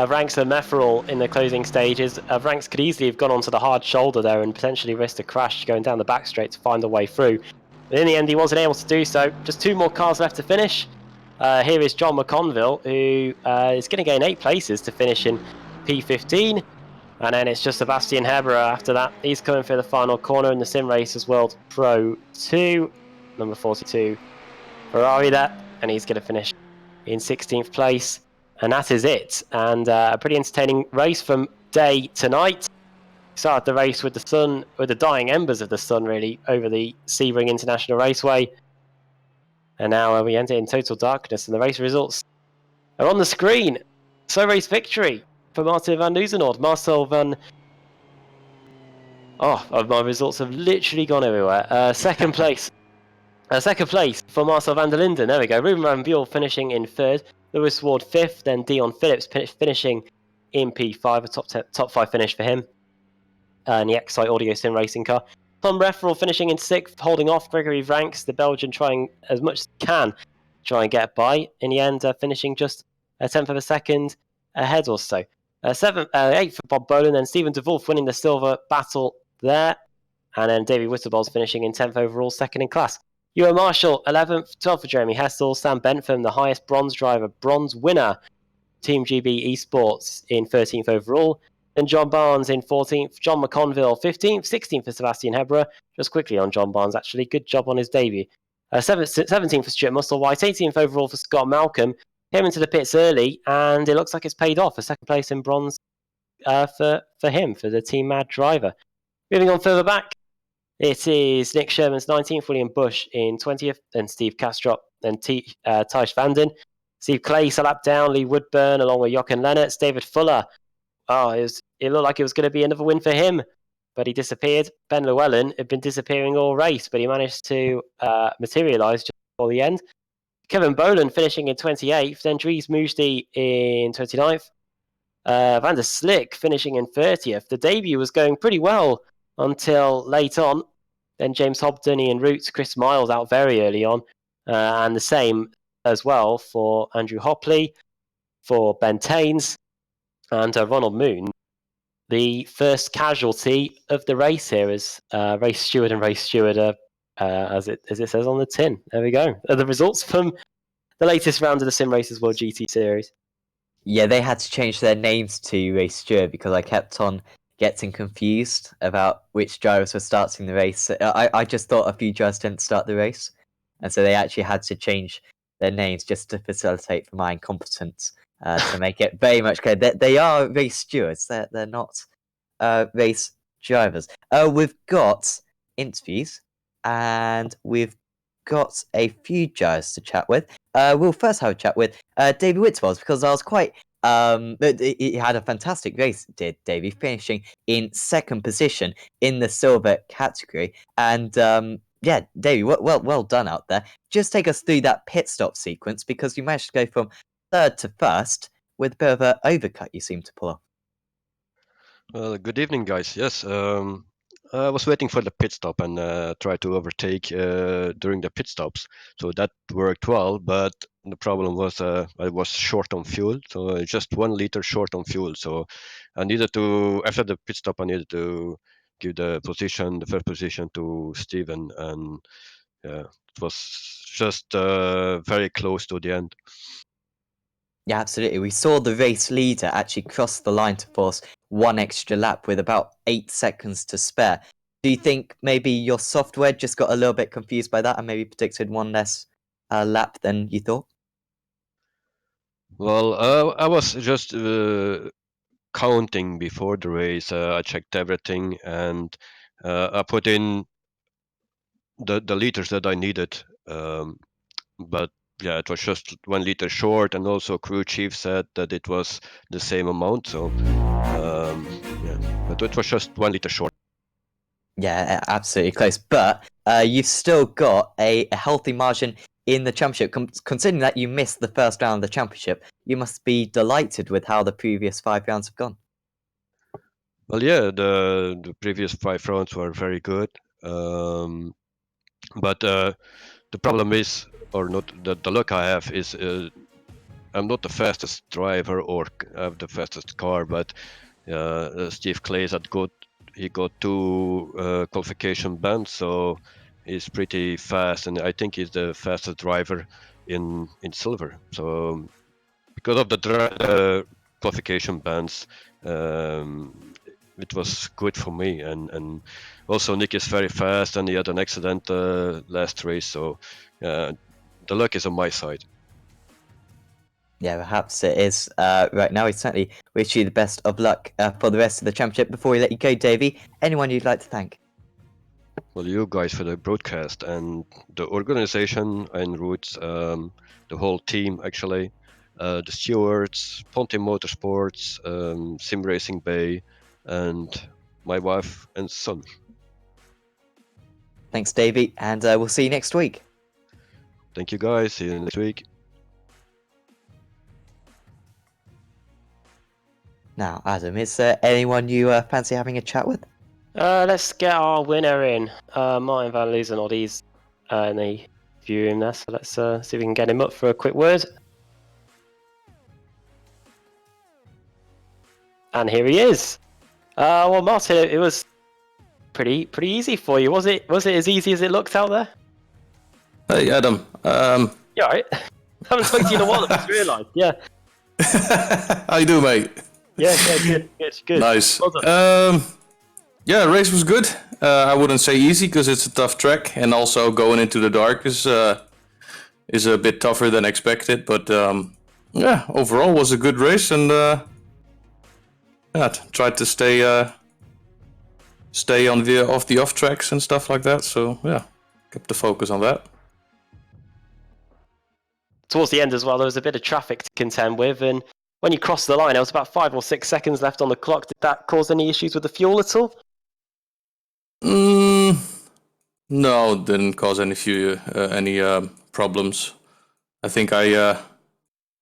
Ranks and Mefferal in the closing stages. Ranks could easily have gone onto the hard shoulder there and potentially risked a crash going down the back straight to find a way through. But in the end, he wasn't able to do so. Just 2 more cars left to finish. Here is John McConville, who is going to gain 8 places to finish in P15. And then it's just Sebastian Hebera after that. He's coming for the final corner in the Simracersworld Pro 2. Number 42, Ferrari there. And he's going to finish in 16th place. And that is it. And a pretty entertaining race from day to night. Started the race with the sun, with the dying embers of the sun, really, over the Sebring International Raceway. And now we enter in total darkness. And the race results are on the screen. So race victory for Martin van Loosenhoff. Marcel van... Oh, my results have literally gone everywhere. Second place. Second place for Marcel van der Linden. There we go. Ruben van Buell finishing in 3rd. Lewis Ward 5th. Then Dion Phillips finishing in P5. A top 5 finish for him. And the Excite Audio Sim Racing car. Tom Refferel finishing in 6th, holding off Gregory Ranks, the Belgian, trying as much as he can try and get by. In the end, finishing just a 10th of a second ahead or so. 8th for Bob Boland, then Stephen DeWolf winning the silver battle there. And then David Witterballs finishing in 10th overall, 2nd in class. Ewan Marshall, 11th, 12th for Jeremy Hessel. Sam Bentham, the highest bronze driver, bronze winner. Team GB Esports in 13th overall. Then John Barnes in 14th. John McConville, 15th. 16th for Sebastian Hebra. Just quickly on John Barnes, actually. Good job on his debut. 17th for Stuart Musselwhite. 18th overall for Scott Malcolm. Came into the pits early, and it looks like it's paid off. A 2nd place in bronze for him, for the Team Mad driver. Moving on further back, it is Nick Sherman's 19th, William Bush in 20th, then Steve Kastrop, then Tysh Vanden. Steve Clay, a lap down, Lee Woodburn, along with Jochen Lennertz, David Fuller. Oh, it looked like it was going to be another win for him, but he disappeared. Ben Llewellyn had been disappearing all race, but he managed to materialise just before the end. Kevin Boland finishing in 28th, then Dries Moosty in 29th. Van der Slick finishing in 30th. The debut was going pretty well until late on. Then James Hobden, Ian Roots, Chris Miles out very early on. And the same as well for Andrew Hopley, for Ben Taines, and Ronald Moon. The first casualty of the race here is race steward and race steward, as it says on the tin. There we go. The results from the latest round of the Simracersworld GT Series. Yeah, they had to change their names to Race Steward because I kept on getting confused about which drivers were starting the race. I just thought a few drivers didn't start the race, and so they actually had to change their names just to facilitate for my incompetence to make it very much clear that they are race stewards. They're not race drivers. We've got interviews, and we've got a few drivers to chat with. We'll first have a chat with David Whitwells, because I was quite. He had a fantastic race, did Davey, finishing in second position in the silver category. And yeah, Davey, well done out there. Just take us through that pit stop sequence, because you managed to go from third to first with a bit of an overcut you seem to pull off. Well, good evening, guys. Yes, I was waiting for the pit stop and tried to overtake during the pit stops. So that worked well, but the problem was I was short on fuel, so just 1 liter short on fuel. So I needed to, after the pit stop, I needed to give the first position to Steven, and it was just very close to the end. Yeah, absolutely. We saw the race leader actually cross the line to force 1 extra lap with about 8 seconds to spare. Do you think maybe your software just got a little bit confused by that and maybe predicted 1 less lap than you thought? Well, I was just counting before the race. I checked everything, and I put in the liters that I needed. But yeah, it was just 1 liter short, and also crew chief said that it was the same amount. So yeah, but it was just 1 liter short. Yeah, absolutely close. But you've still got a healthy margin in the championship. Considering that you missed the first round of the championship, you must be delighted with how the previous 5 rounds have gone. Well, yeah, the previous 5 rounds were very good. But the problem is, or not, the luck I have is I'm not the fastest driver or have the fastest car, but Steve Clay's had good. He got 2 qualification bans, so he's pretty fast, and I think he's the fastest driver in silver. So because of the qualification bans, it was good for me, and also Nick is very fast, and he had an accident last race, so the luck is on my side. Yeah, perhaps it is right now. We certainly wish you the best of luck for the rest of the championship. Before we let you go, Davey, anyone you'd like to thank? Well, you guys for the broadcast and the organization and routes, the whole team actually, the stewards, Ponte Motorsports, Sim Racing Bay, and my wife and son. Thanks, Davey, and we'll see you next week. Thank you, guys. See you next week. Now, Adam, is there anyone you fancy having a chat with? Let's get our winner in. Martin van Loozenod, he's in the view room there, so let's see if we can get him up for a quick word. And here he is. Well, Martin, it was pretty easy for you. Was it as easy as it looked out there? Hey, Adam. You alright? Haven't spoken to you in a while, I just realised. Yeah. How you doing, mate? Yeah, good. Nice. Well done. Yeah, race was good. I wouldn't say easy because it's a tough track, and also going into the dark is a bit tougher than expected. But yeah, overall was a good race, and yeah, tried to stay on the off tracks and stuff like that. So yeah, kept the focus on that. Towards the end as well, there was a bit of traffic to contend with, and when you crossed the line, there was about 5 or 6 seconds left on the clock. Did that cause any issues with the fuel at all? No, didn't cause any problems. I think I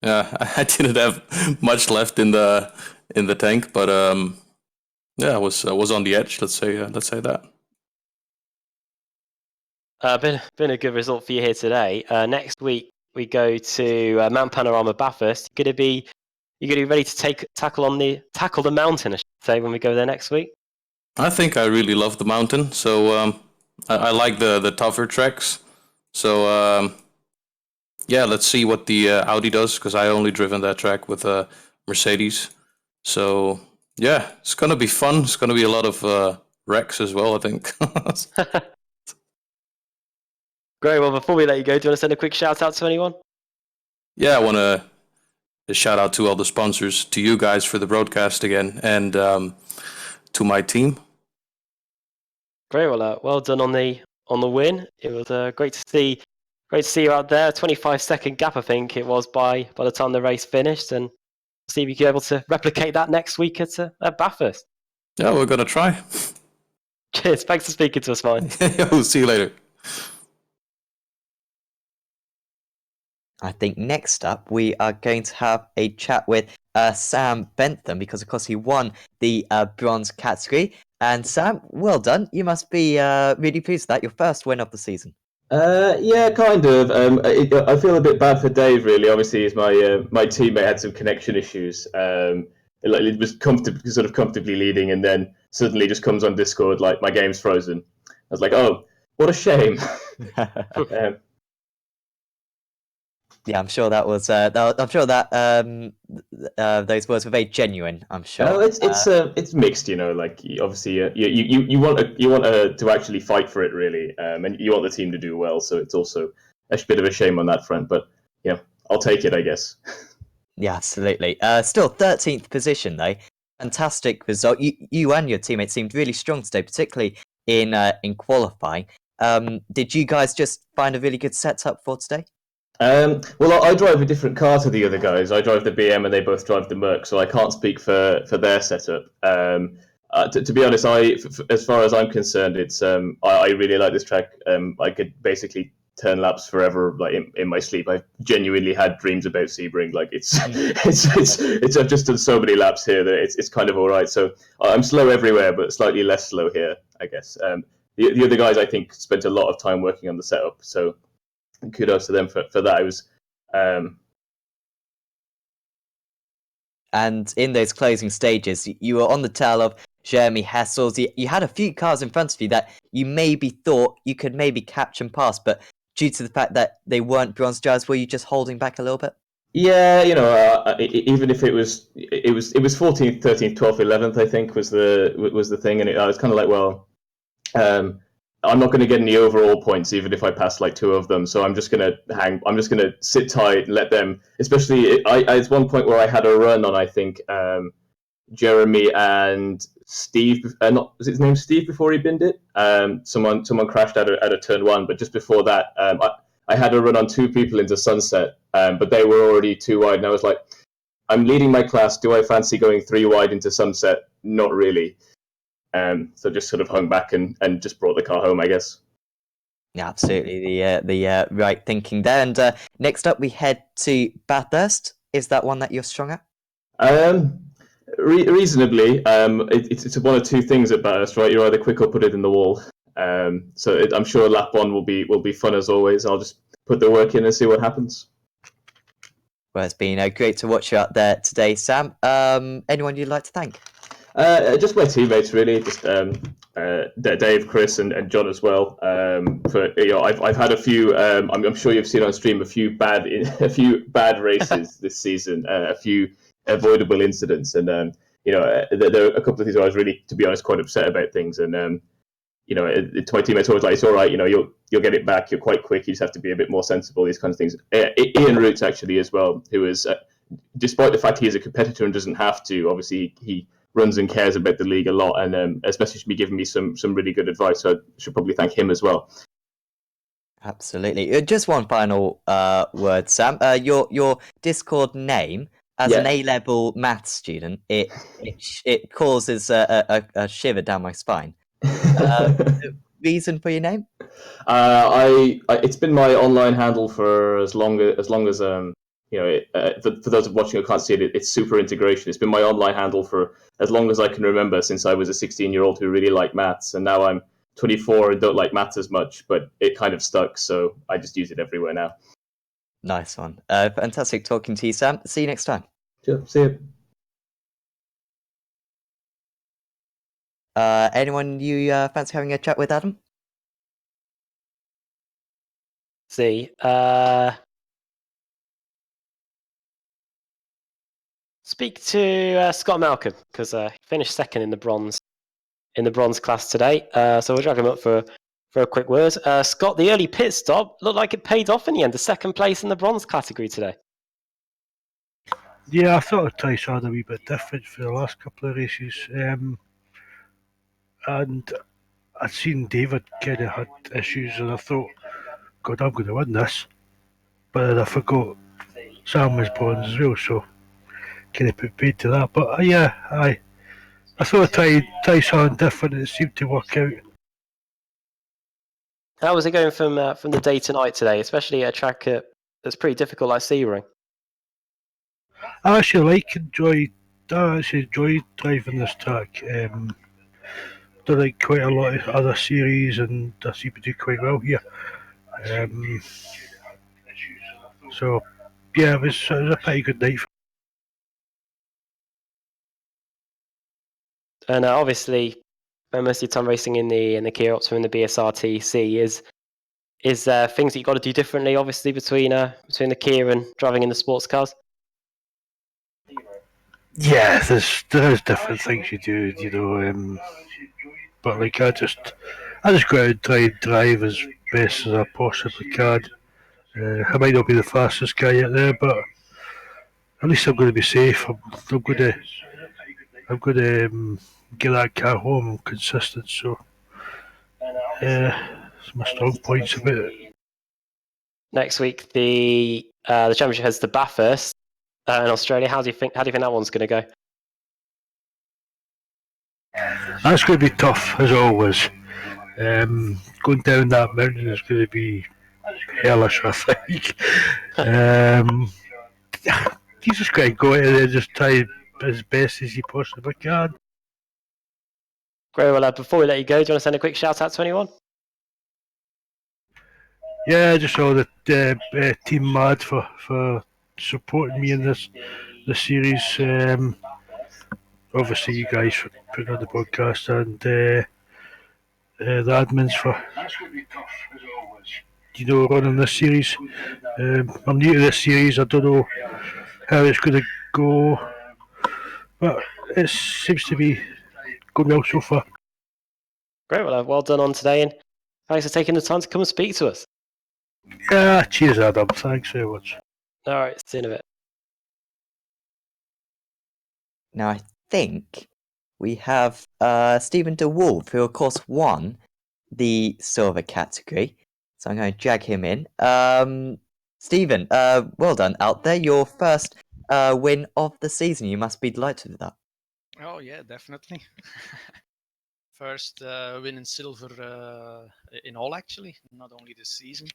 didn't have much left in the tank, but yeah, I was on the edge. Let's say that. Been a good result for you here today. Next week we go to Mount Panorama Bathurst. You're gonna be ready to tackle the mountain, I should say, when we go there next week. I think I really love the mountain, so I like the tougher tracks. So yeah, let's see what the Audi does, because I only driven that track with a Mercedes. So Yeah, it's gonna be fun. It's gonna be a lot of wrecks as well, I think. Great. Well, before we let you go, do you want to send a quick shout out to anyone? Yeah, I want to shout out to all the sponsors, to you guys for the broadcast again, and to my team. Great. Well done on the win. It was great to see you out there. 25-second gap, I think it was by the time the race finished, and see if you're able to replicate that next week at Bathurst. Yeah, we're gonna try. Cheers. Thanks for speaking to us, mine. We'll see you later. I think next up we are going to have a chat with Sam Bentham, because of course he won the bronze category. And Sam, well done. You must be really pleased with that. Your first win of the season. Yeah, kind of. I feel a bit bad for Dave, really. Obviously, as my teammate had some connection issues. It was sort of comfortably leading, and then suddenly just comes on Discord like my game's frozen. I was like, oh, what a shame. Yeah, I'm sure that was. I'm sure that those words were very genuine. I'm sure. Oh, it's mixed, you know. Like obviously, you want to actually fight for it, really, and you want the team to do well. So it's also a bit of a shame on that front, but yeah, I'll take it, I guess. Yeah, absolutely. Still 13th position though. Fantastic result. You and your teammates seemed really strong today, particularly in qualifying. Did you guys just find a really good setup for today? Well, I drive a different car to the other guys. I drive the BM, and they both drive the Merc, so I can't speak for their setup. To be honest, as far as I'm concerned, it's I really like this track. I could basically turn laps forever, like in my sleep. I've genuinely had dreams about Sebring. Like it's I've just done so many laps here that it's kind of all right. So I'm slow everywhere, but slightly less slow here, I guess. The other guys, I think, spent a lot of time working on the setup, so kudos to them for that. It was And in those closing stages, you were on the tail of Jeremy Hessel's. You had a few cars in front of you that you maybe thought you could maybe catch and pass, but due to the fact that they weren't bronze drivers, were you just holding back a little bit? Yeah, you know, even if it was 14th, 13th, 12th, 11th, I think was the thing, and I was kind of like, well, I'm not going to get any overall points, even if I pass like two of them. So I'm just going to sit tight and let them. Especially, it's one point where I had a run on, I think, Jeremy and Steve. Not was his name Steve before he binned it. Someone crashed at a turn one, but just before that, I had a run on two people into sunset, but they were already too wide, and I was like, I'm leading my class. Do I fancy going three wide into sunset? Not really. So just sort of hung back and just brought the car home, I guess. Yeah, absolutely. The right thinking there. And next up, we head to Bathurst. Is that one that you're strong at? Reasonably. It's one of two things at Bathurst, right? You're either quick or put it in the wall. I'm sure lap one will be fun as always. I'll just put the work in and see what happens. Well, it's been great to watch you out there today, Sam. Anyone you'd like to thank? Just my teammates, really. Just Dave, Chris, and John as well. I've had a few. I'm sure you've seen on stream a few bad races this season. A few avoidable incidents, and there are a couple of things where I was really, to be honest, quite upset about things. And to my teammates, always like, it's all right. You'll get it back. You're quite quick. You just have to be a bit more sensible. These kinds of things. Ian Roots actually as well, who is, despite the fact he is a competitor and doesn't have to, obviously he runs and cares about the league a lot, and especially should be giving me some really good advice. So I should probably thank him as well. Absolutely. Just one final word, Sam. Your Discord name, as an A-level maths student, it causes a shiver down my spine. Reason for your name? It's been my online handle for as long as for those watching who can't see it, it's Super Integration. It's been my online handle for as long as I can remember, since I was a 16-year-old who really liked maths, and now I'm 24 and don't like maths as much, but it kind of stuck, so I just use it everywhere now. Nice one. Fantastic talking to you, Sam. See you next time. Sure, see you. Anyone you fancy having a chat with, Adam? See, speak to Scott Malcolm because he finished second in the bronze class today. So we'll drag him up for a quick word. Scott, the early pit stop looked like it paid off in the end. The second place in the bronze category today. Yeah, I thought I'd try something a wee bit different for the last couple of races. And I'd seen David kind of had issues, and I thought, God, I'm going to win this. But then I forgot Sam was bronze as well, so kind of put paid to that. But I thought I'd try something different, and it seemed to work out. How was it going from the day to night today, especially at a track that's pretty difficult like Sebring? I actually enjoy driving this track. Done like quite a lot of other series, and I seem to do quite well here. So yeah, it was a pretty good night. And obviously, most of your time racing in the Kia Optima and the BSRTC is things that you've got to do differently, obviously, between the Kia and driving in the sports cars. Yeah, there's different things you do, but like I just go out and try and drive as best as I possibly can. I might not be the fastest guy out there, but at least I'm going to be safe. I'm going to get that car home consistent. So it's my strong points about it. Next week, the championship heads to Bathurst in Australia. How do you think that one's going to go? That's going to be tough as always. Going down that mountain is going to be hellish, I think. You just got to go out there and just try as best as you possibly can. Great. Well, before we let you go, do you want to send a quick shout out to anyone? Yeah, just all the Team Mad for supporting me in this series. Obviously, you guys for putting on the podcast, and the admins for running this series. I'm new to this series. I don't know how it's going to go, but it seems to be going well so far. Great. Well done on today, and thanks for taking the time to come and speak to us. Yeah, cheers, Adam. Thanks very much. All right, see you in a bit. Now, I think we have Stephen DeWolf, who, of course, won the silver category. So I'm going to drag him in. Stephen, well done out there. Your first win of the season. You must be delighted with that. Oh, yeah, definitely. First win in silver in all, actually, not only this season.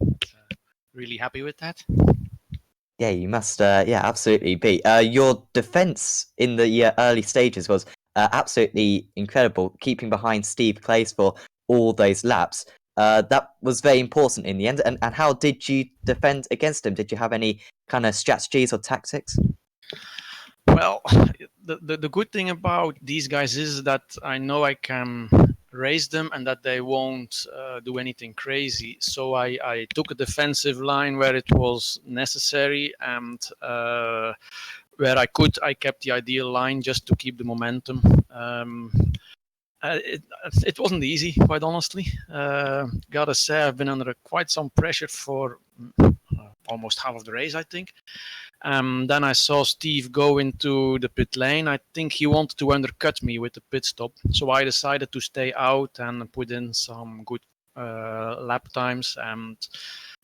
Really happy with that. Yeah, you must, absolutely be. Your defense in the early stages was absolutely incredible, keeping behind Steve Clays for all those laps. That was very important in the end. And how did you defend against him? Did you have any kind of strategies or tactics? Well, the good thing about these guys is that I know I can race them and that they won't do anything crazy. So I took a defensive line where it was necessary, and where I could, I kept the ideal line just to keep the momentum. It wasn't easy, quite honestly. Gotta say, I've been under quite some pressure for almost half of the race, I think. Then I saw Steve go into the pit lane. I think he wanted to undercut me with the pit stop. So I decided to stay out and put in some good lap times. And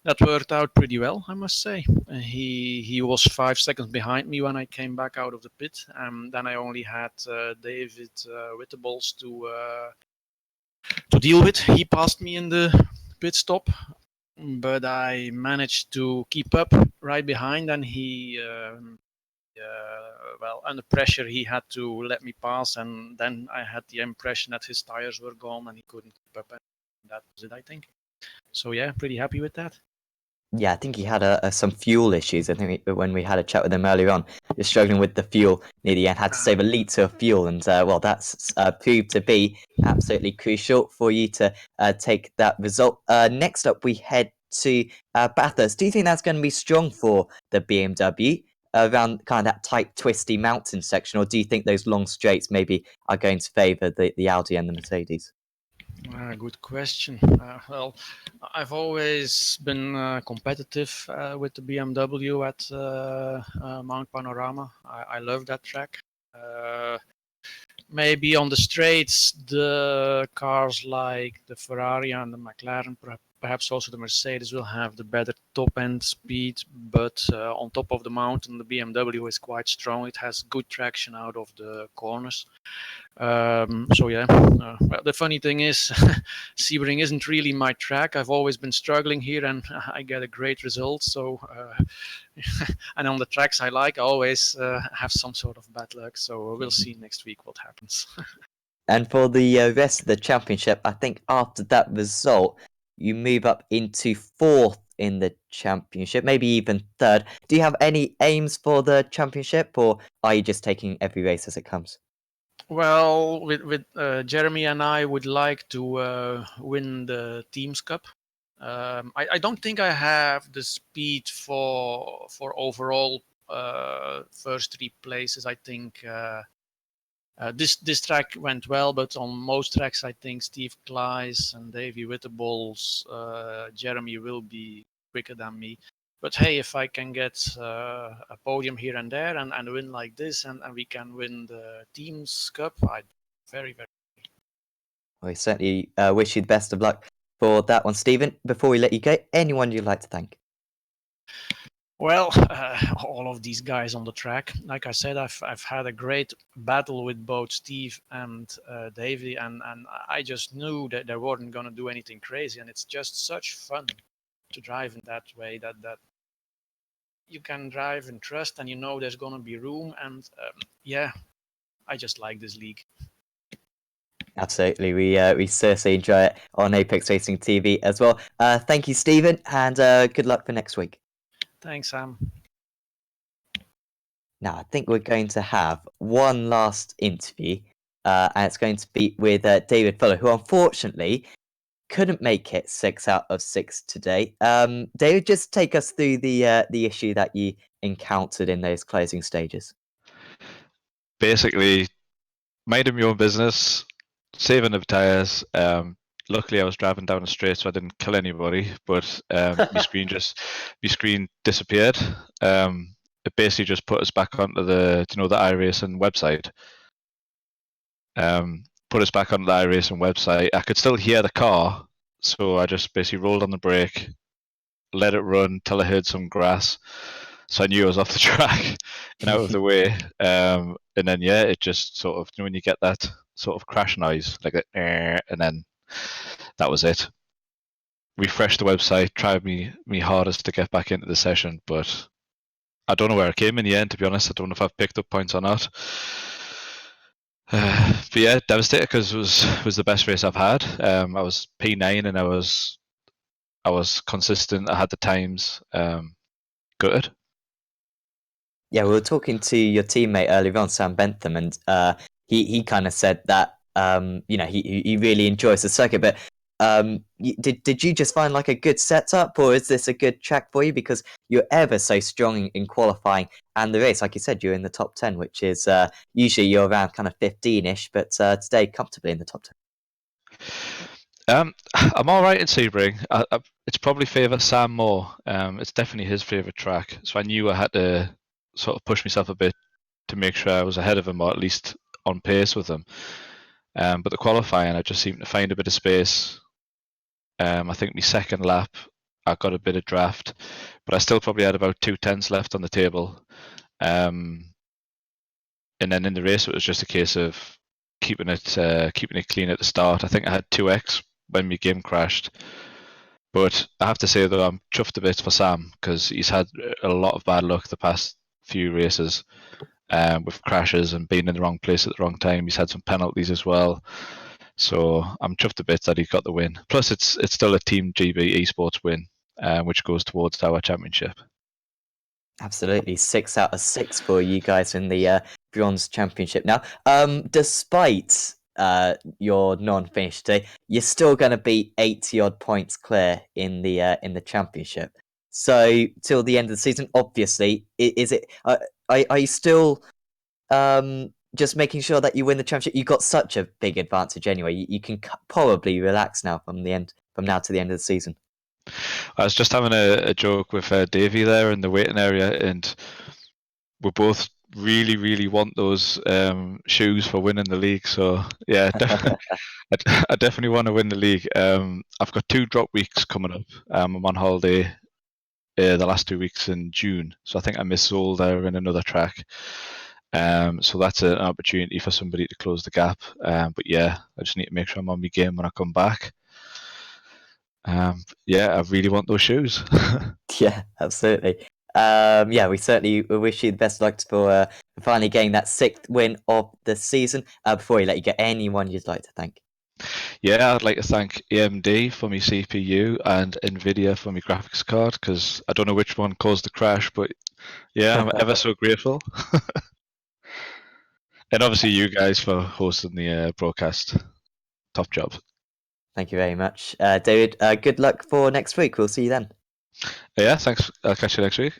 that worked out pretty well, I must say. He was 5 seconds behind me when I came back out of the pit. Then I only had David with the balls to deal with. He passed me in the pit stop, but I managed to keep up right behind, and he, under pressure, he had to let me pass, and then I had the impression that his tires were gone and he couldn't keep up, and that was it, I think. So yeah, pretty happy with that. Yeah, I think he had some fuel issues. I think when we had a chat with him earlier on, he was struggling with the fuel near the end, had to save a litre of fuel, and that's proved to be absolutely crucial for you to take that result. Next up, we head to Bathurst. Do you think that's going to be strong for the BMW? around kind of that tight, twisty mountain section, or do you think those long straights maybe are going to favour the Audi and the Mercedes? Good question. Well, I've always been competitive with the BMW at Mount Panorama. I love that track. Maybe on the straights, the cars like the Ferrari and the McLaren, perhaps also the Mercedes, will have the better top end speed. But on top of the mountain, the BMW is quite strong. It has good traction out of the corners. So yeah, well, the funny thing is, Sebring isn't really my track. I've always been struggling here, and I get a great result. So, and on the tracks I like, I always have some sort of bad luck. So we'll see next week what happens. And for the rest of the championship, I think after that result, you move up into 4th in the championship, maybe even 3rd. Do you have any aims for the championship, or are you just taking every race as it comes? Well, with Jeremy and I would like to win the Teams Cup. I don't think I have the speed for overall first 3 places. I think this track went well, but on most tracks, I think Steve Kleiss and Davy Wittebol's Jeremy will be quicker than me. But hey, if I can get a podium here and there and win like this, and we can win the Teams Cup, I'd very, very. We certainly wish you the best of luck for that one, Stephen. Before we let you go, anyone you'd like to thank? Well, all of these guys on the track. Like I said, I've had a great battle with both Steve and Davey, and I just knew that they weren't going to do anything crazy, and it's just such fun to drive in that way that you can drive and trust, and you know there's going to be room, and yeah, I just like this league. Absolutely, we seriously enjoy it on Apex Racing TV as well. Thank you, Stephen, and good luck for next week. Thanks, Sam. Now, I think we're going to have one last interview, and it's going to be with David Fuller, who unfortunately couldn't make it 6 out of 6 today. David, just take us through the issue that you encountered in those closing stages. Basically, minding my own business, saving the tyres. Luckily, I was driving down the straight, so I didn't kill anybody. But my screen disappeared. It basically just put us back onto the iRacing website. Put us back onto the iRacing website. I could still hear the car, so I just basically rolled on the brake, let it run till I heard some grass. So I knew I was off the track and out of the way. And then yeah, it just sort of, when you get that sort of crash noise, like and then that was it. Refreshed the website, tried me hardest to get back into the session, but I don't know where I came in the end, to be honest. I don't know if I've picked up points or not. But yeah, devastated because it was the best race I've had. I was P9 and I was consistent. I had the times. Good. Yeah, we were talking to your teammate earlier on, Sam Bentham, and he kind of said that he really enjoys the circuit. But did you just find like a good setup, or is this a good track for you? Because you're ever so strong in qualifying and the race. Like you said, you're in the top 10, which is usually you're around kind of 15ish, but today comfortably in the top 10. I'm all right in Sebring. It's probably favour Sam more. It's definitely his favourite track, so I knew I had to sort of push myself a bit to make sure I was ahead of him, or at least on pace with him. But the qualifying, I just seemed to find a bit of space. I think my second lap, I got a bit of draft, but I still probably had about 2/10 left on the table. And then in the race, it was just a case of keeping it clean at the start. I think I had 2x when my game crashed. But I have to say though, I'm chuffed a bit for Sam because he's had a lot of bad luck the past few races with crashes and being in the wrong place at the wrong time. He's had some penalties as well. So I'm chuffed a bit that he got the win. Plus, it's still a Team GB Esports win, which goes towards our championship. Absolutely, 6 out of 6 for you guys in the Bronze Championship. Now, despite your non-finish today, you're still going to be 80 odd points clear in the championship. So till the end of the season, obviously, is it? Are you still just making sure that you win the championship? You got such a big advantage anyway. You can probably relax now from now to the end of the season. I was just having a joke with Davey there in the waiting area, and we both really want those shoes for winning the league. So yeah, I definitely want to win the league. I've got 2 drop weeks coming up. I'm on holiday the last 2 weeks in June, so I think I miss Seoul there in another track. So that's an opportunity for somebody to close the gap. But yeah, I just need to make sure I'm on my game when I come back. Yeah, I really want those shoes. Yeah, absolutely. Yeah, we certainly wish you the best of luck for finally getting that 6th win of the season. Before we let you go, anyone you'd like to thank? Yeah, I'd like to thank AMD for my CPU and Nvidia for my graphics card, because I don't know which one caused the crash, but yeah, I'm ever so grateful. And obviously you guys for hosting the broadcast. Top job. Thank you very much, David. Good luck for next week. We'll see you then. Yeah, thanks. I'll catch you next week.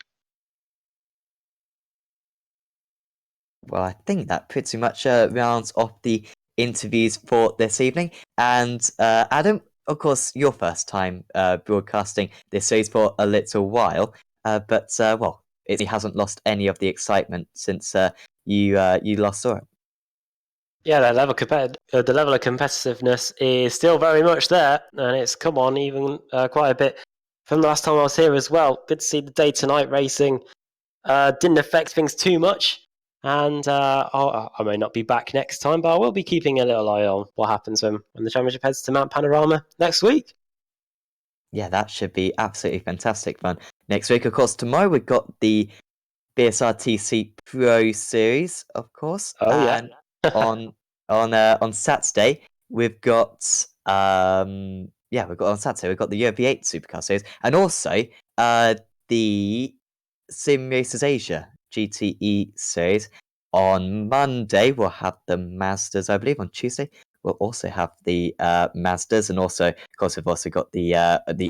Well, I think that pretty much rounds off the interviews for this evening. And Adam, of course, your first time broadcasting this series for a little while, but well, it hasn't lost any of the excitement since you last saw it. Yeah, the level of competitiveness is still very much there, and it's come on even quite a bit from the last time I was here as well. Good to see the day to night racing didn't affect things too much, and I may not be back next time, but I will be keeping a little eye on what happens when the championship heads to Mount Panorama next week. Yeah, that should be absolutely fantastic fun. Next week, of course, tomorrow we've got the BSRTC Pro Series, of course. Oh, yeah. And on Saturday we've got we've got the UV8 Supercar Series, and also the Sim Racers Asia GTE Series. On Monday we'll have the Mazdas, I believe. On Tuesday we'll also have the Mazdas, and also, of course, we've also got the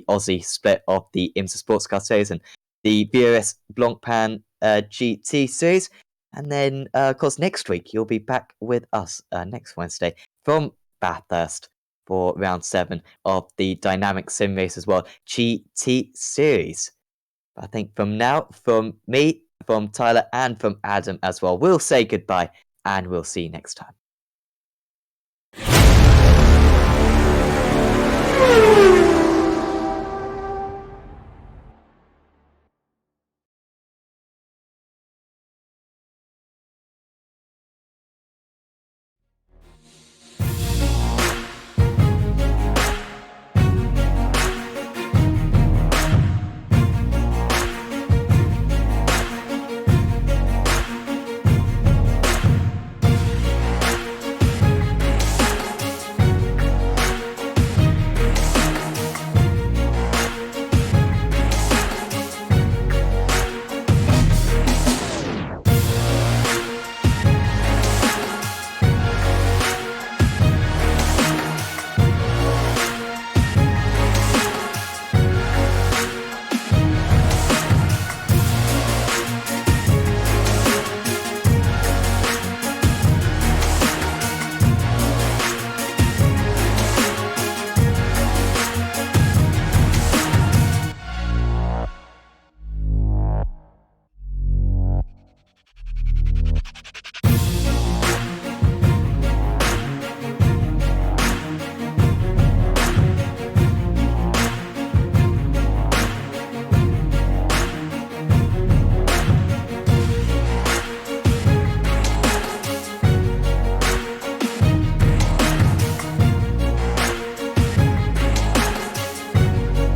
Aussie split of the IMSA Sports Car Series and the BOS Blancpain GT Series. And then, of course, next week you'll be back with us next Wednesday from Bathurst for round 7 of the DynamiXX Simracersworld GT Series. I think from now, from me, from Tyler, and from Adam as well, we'll say goodbye, and we'll see you next time.